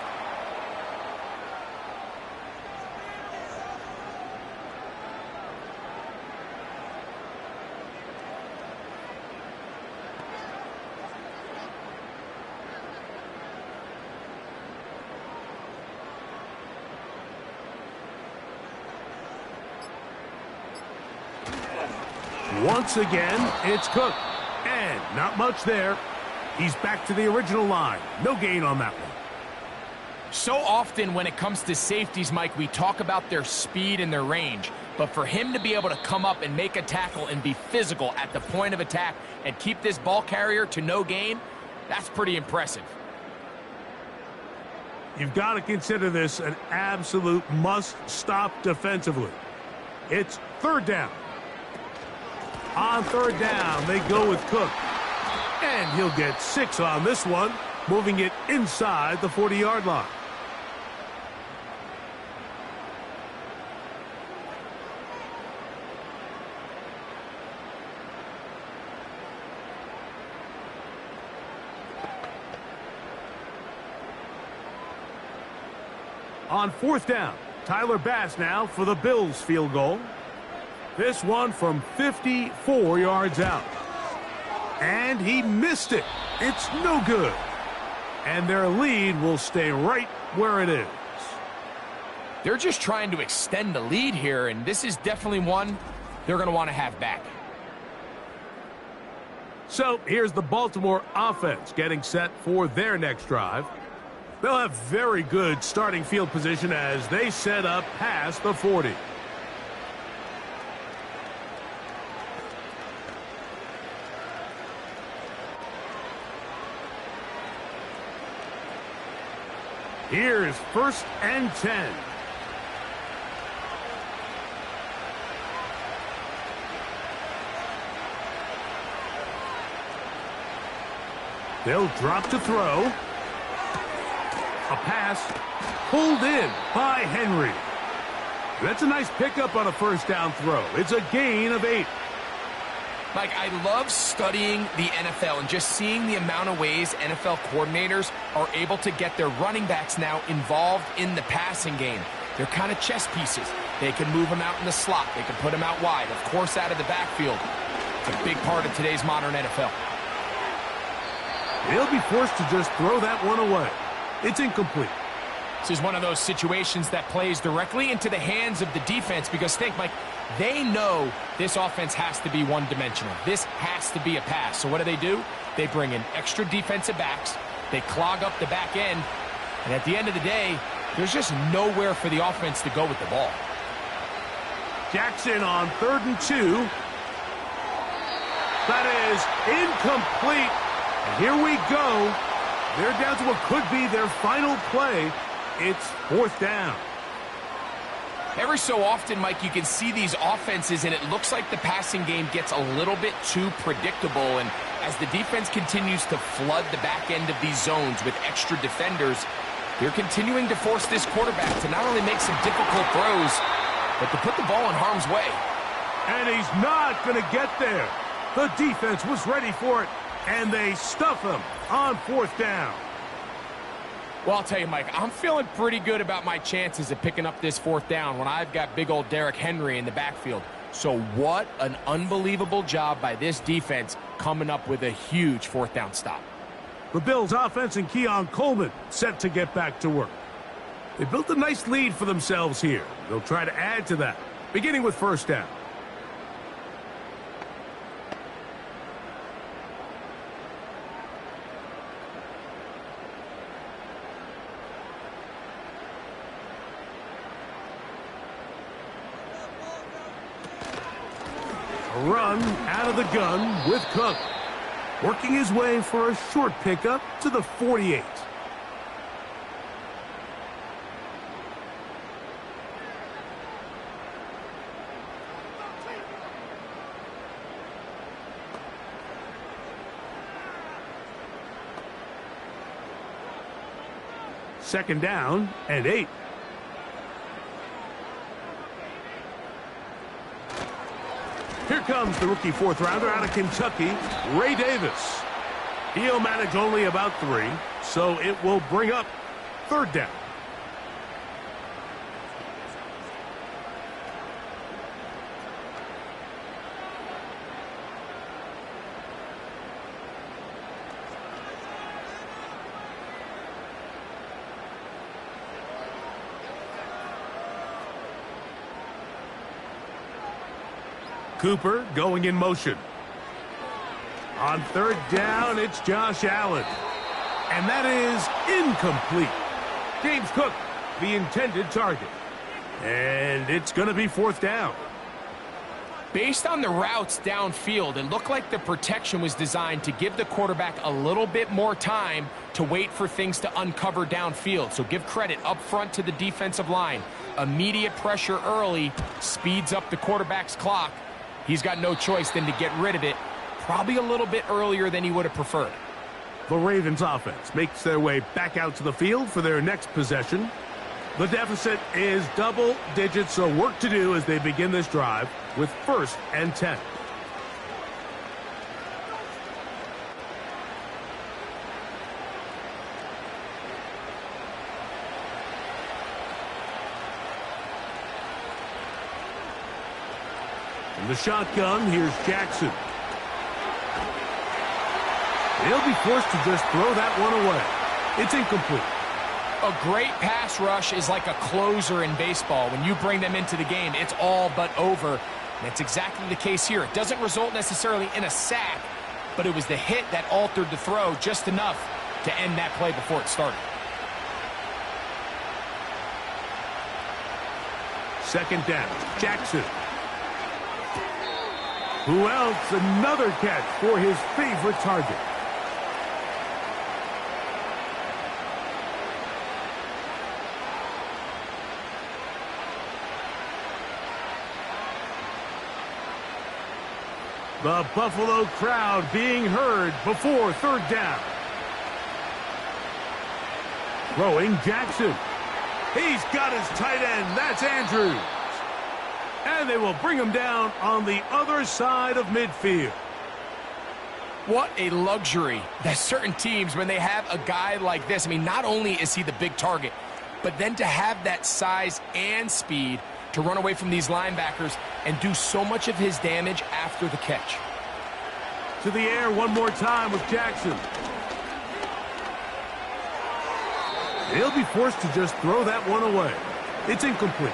Once again, it's Cook. And not much there. He's back to the original line. No gain on that one. So often when it comes to safeties, Mike, we talk about their speed and their range. But for him to be able to come up and make a tackle and be physical at the point of attack and keep this ball carrier to no gain, that's pretty impressive. You've got to consider this an absolute must-stop defensively. It's 3rd down. On 3rd down, they go with Cook. And he'll get 6 on this one, moving it inside the 40-yard line. On 4th down, Tyler Bass now for the Bills field goal. This one from 54 yards out. And he missed it. It's no good. And their lead will stay right where it is. They're just trying to extend the lead here, and this is definitely one they're going to want to have back. So here's the Baltimore offense getting set for their next drive. They'll have very good starting field position as they set up past the 40. Here's 1st and 10. They'll drop to throw. A pass pulled in by Henry. That's a nice pickup on a first down throw. It's a gain of 8. Mike, I love studying the NFL and just seeing the amount of ways NFL coordinators are able to get their running backs now involved in the passing game. They're kind of chess pieces. They can move them out in the slot. They can put them out wide, of course, out of the backfield. It's a big part of today's modern NFL. He'll be forced to just throw that one away. It's incomplete. This is one of those situations that plays directly into the hands of the defense because think, Mike, they know this offense has to be one-dimensional. This has to be a pass. So what do? They bring in extra defensive backs. They clog up the back end. And at the end of the day, there's just nowhere for the offense to go with the ball. Jackson on 3rd and 2. That is incomplete. And here we go. They're down to what could be their final play. It's 4th down. Every so often, Mike, you can see these offenses, and it looks like the passing game gets a little bit too predictable. And as the defense continues to flood the back end of these zones with extra defenders, they're continuing to force this quarterback to not only make some difficult throws, but to put the ball in harm's way. And he's not going to get there. The defense was ready for it, and they stuff him on 4th down. Well, I'll tell you, Mike, I'm feeling pretty good about my chances of picking up this 4th down when I've got big old Derrick Henry in the backfield. So what an unbelievable job by this defense coming up with a huge 4th down stop. The Bills offense and Keon Coleman set to get back to work. They built a nice lead for themselves here. They'll try to add to that, beginning with 1st down. A run out of the gun with Cook. Working his way for a short pickup to the 48. Second down and 8. Here comes the rookie 4th rounder out of Kentucky, Ray Davis. He'll manage only about 3, so it will bring up 3rd down. Cooper going in motion. On 3rd down, it's Josh Allen. And that is incomplete. James Cook, the intended target. And it's going to be 4th down. Based on the routes downfield, it looked like the protection was designed to give the quarterback a little bit more time to wait for things to uncover downfield. So give credit up front to the defensive line. Immediate pressure early speeds up the quarterback's clock. He's got no choice than to get rid of it, probably a little bit earlier than he would have preferred. The Ravens offense makes their way back out to the field for their next possession. The deficit is double digits, so work to do as they begin this drive with 1st and 10. In the shotgun, here's Jackson. He'll be forced to just throw that one away. It's incomplete. A great pass rush is like a closer in baseball. When you bring them into the game, it's all but over. And that's exactly the case here. It doesn't result necessarily in a sack, but it was the hit that altered the throw just enough to end that play before it started. 2nd down, Jackson. Who else? Another catch for his favorite target. The Buffalo crowd being heard before 3rd down. Throwing Jackson. He's got his tight end. That's Andrews. And they will bring him down on the other side of midfield. What a luxury that certain teams, when they have a guy like this, I mean, not only is he the big target, but then to have that size and speed to run away from these linebackers and do so much of his damage after the catch. To the air one more time with Jackson. He'll be forced to just throw that one away. It's incomplete.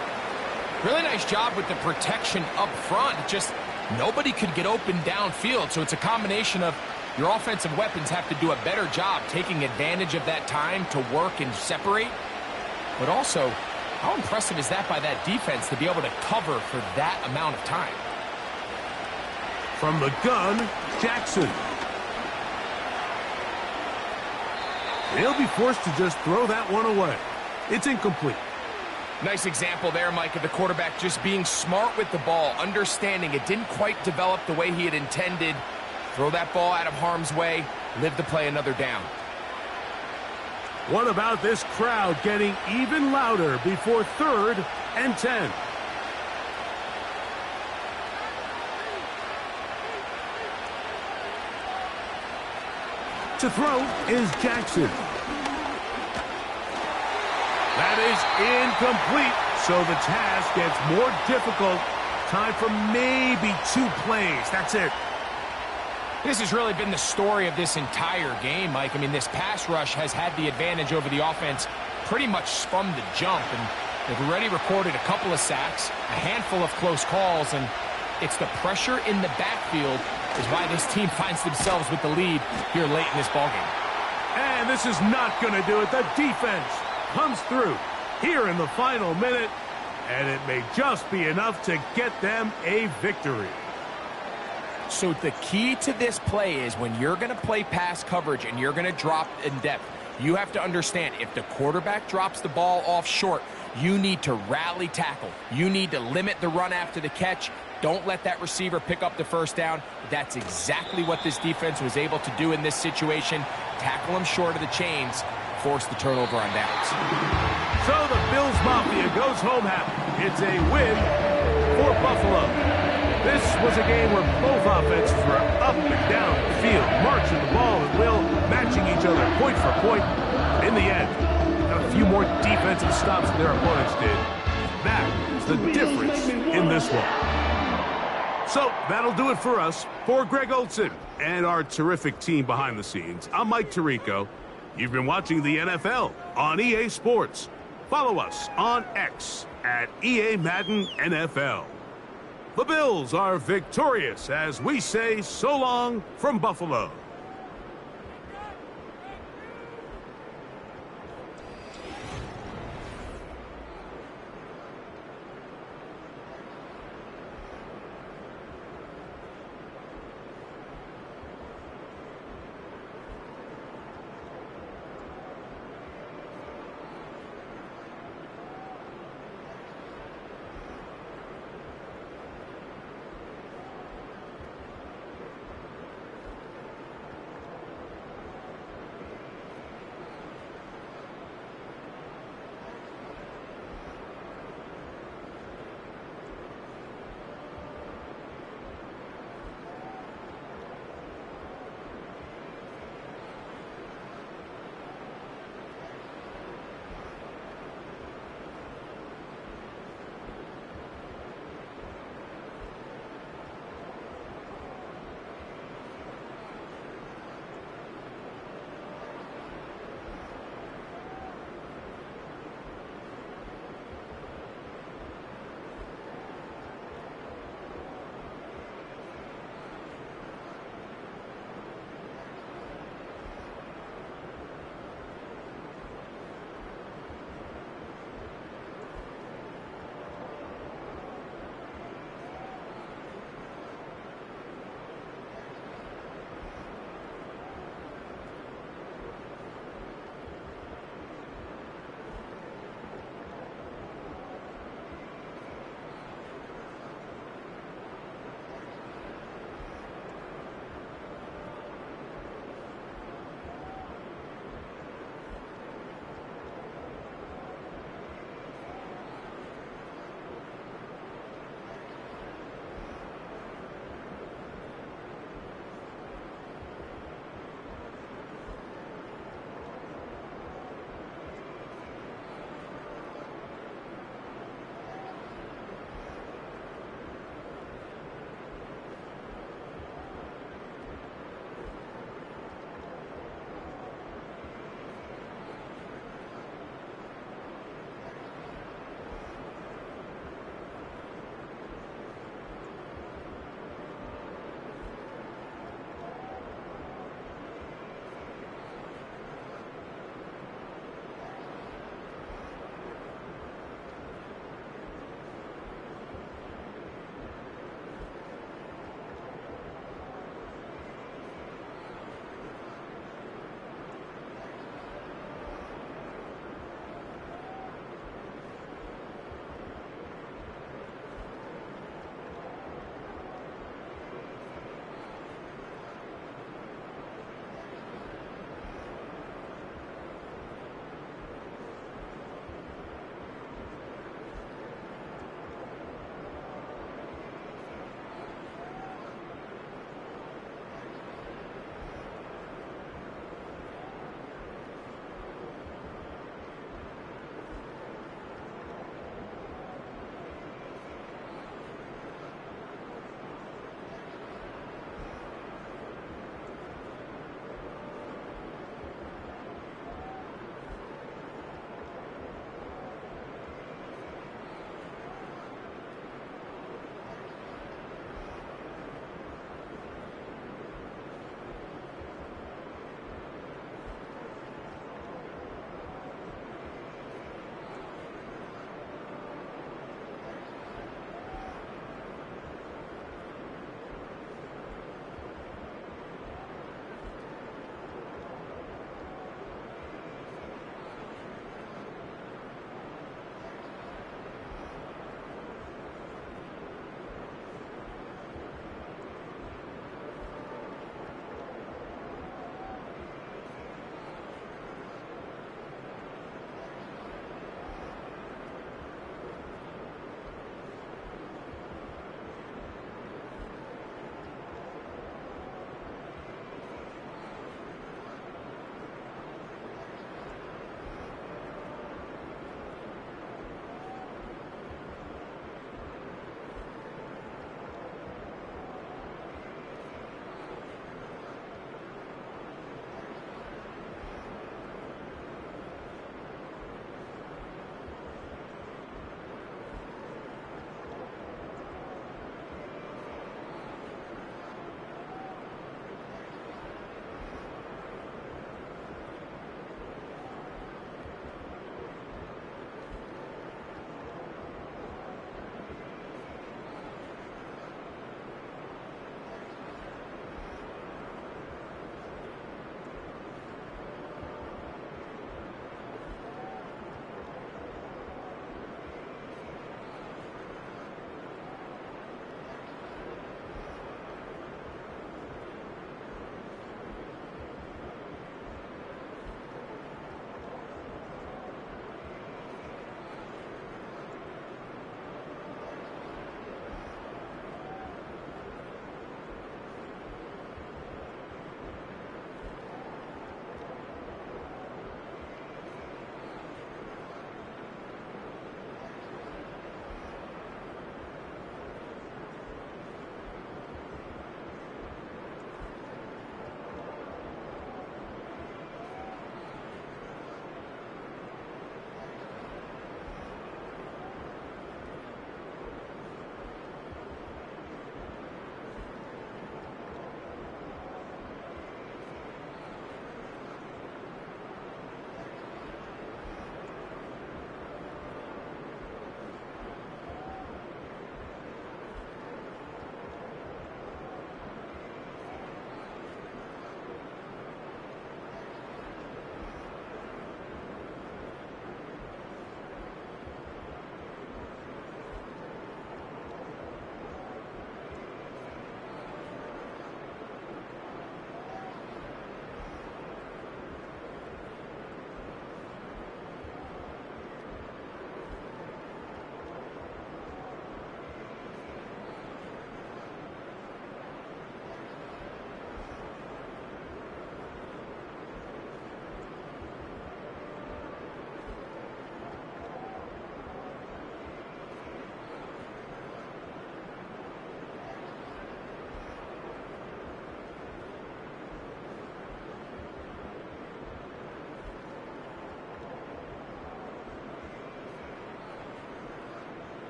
Really nice job with the protection up front. Just nobody could get open downfield, so it's a combination of your offensive weapons have to do a better job taking advantage of that time to work and separate. But also, how impressive is that by that defense to be able to cover for that amount of time? From the gun, Jackson. He'll be forced to just throw that one away. It's incomplete. Nice example there, Mike, of the quarterback just being smart with the ball, understanding it didn't quite develop the way he had intended. Throw that ball out of harm's way, live to play another down. What about this crowd getting even louder before 3rd and 10? To throw is Jackson. That is incomplete, so the task gets more difficult. Time for maybe 2 plays. That's it. This has really been the story of this entire game, Mike. I mean, this pass rush has had the advantage over the offense pretty much from the jump, and they've already recorded a couple of sacks, a handful of close calls, and it's the pressure in the backfield is why this team finds themselves with the lead here late in this ballgame. And this is not going to do it. The defense comes through here in the final minute, and it may just be enough to get them a victory. So the key to this play is when you're going to play pass coverage and you're going to drop in depth, you have to understand if the quarterback drops the ball off short, you need to rally tackle. You need to limit the run after the catch. Don't let that receiver pick up the first down. That's exactly what this defense was able to do in this situation. Tackle him short of the chains, force the turnover on downs. So the Bills Mafia goes home happy. It's a win for Buffalo. This was a game where both offenses were up and down the field, marching the ball at will, matching each other point for point. In the end, a few more defensive stops than their opponents did. That is the difference in this one. So that'll do it for us. For Greg Olson and our terrific team behind the scenes, I'm Mike Tirico. You've been watching the NFL on EA Sports. Follow us on X at EA Madden NFL. The Bills are victorious as we say so long from Buffalo.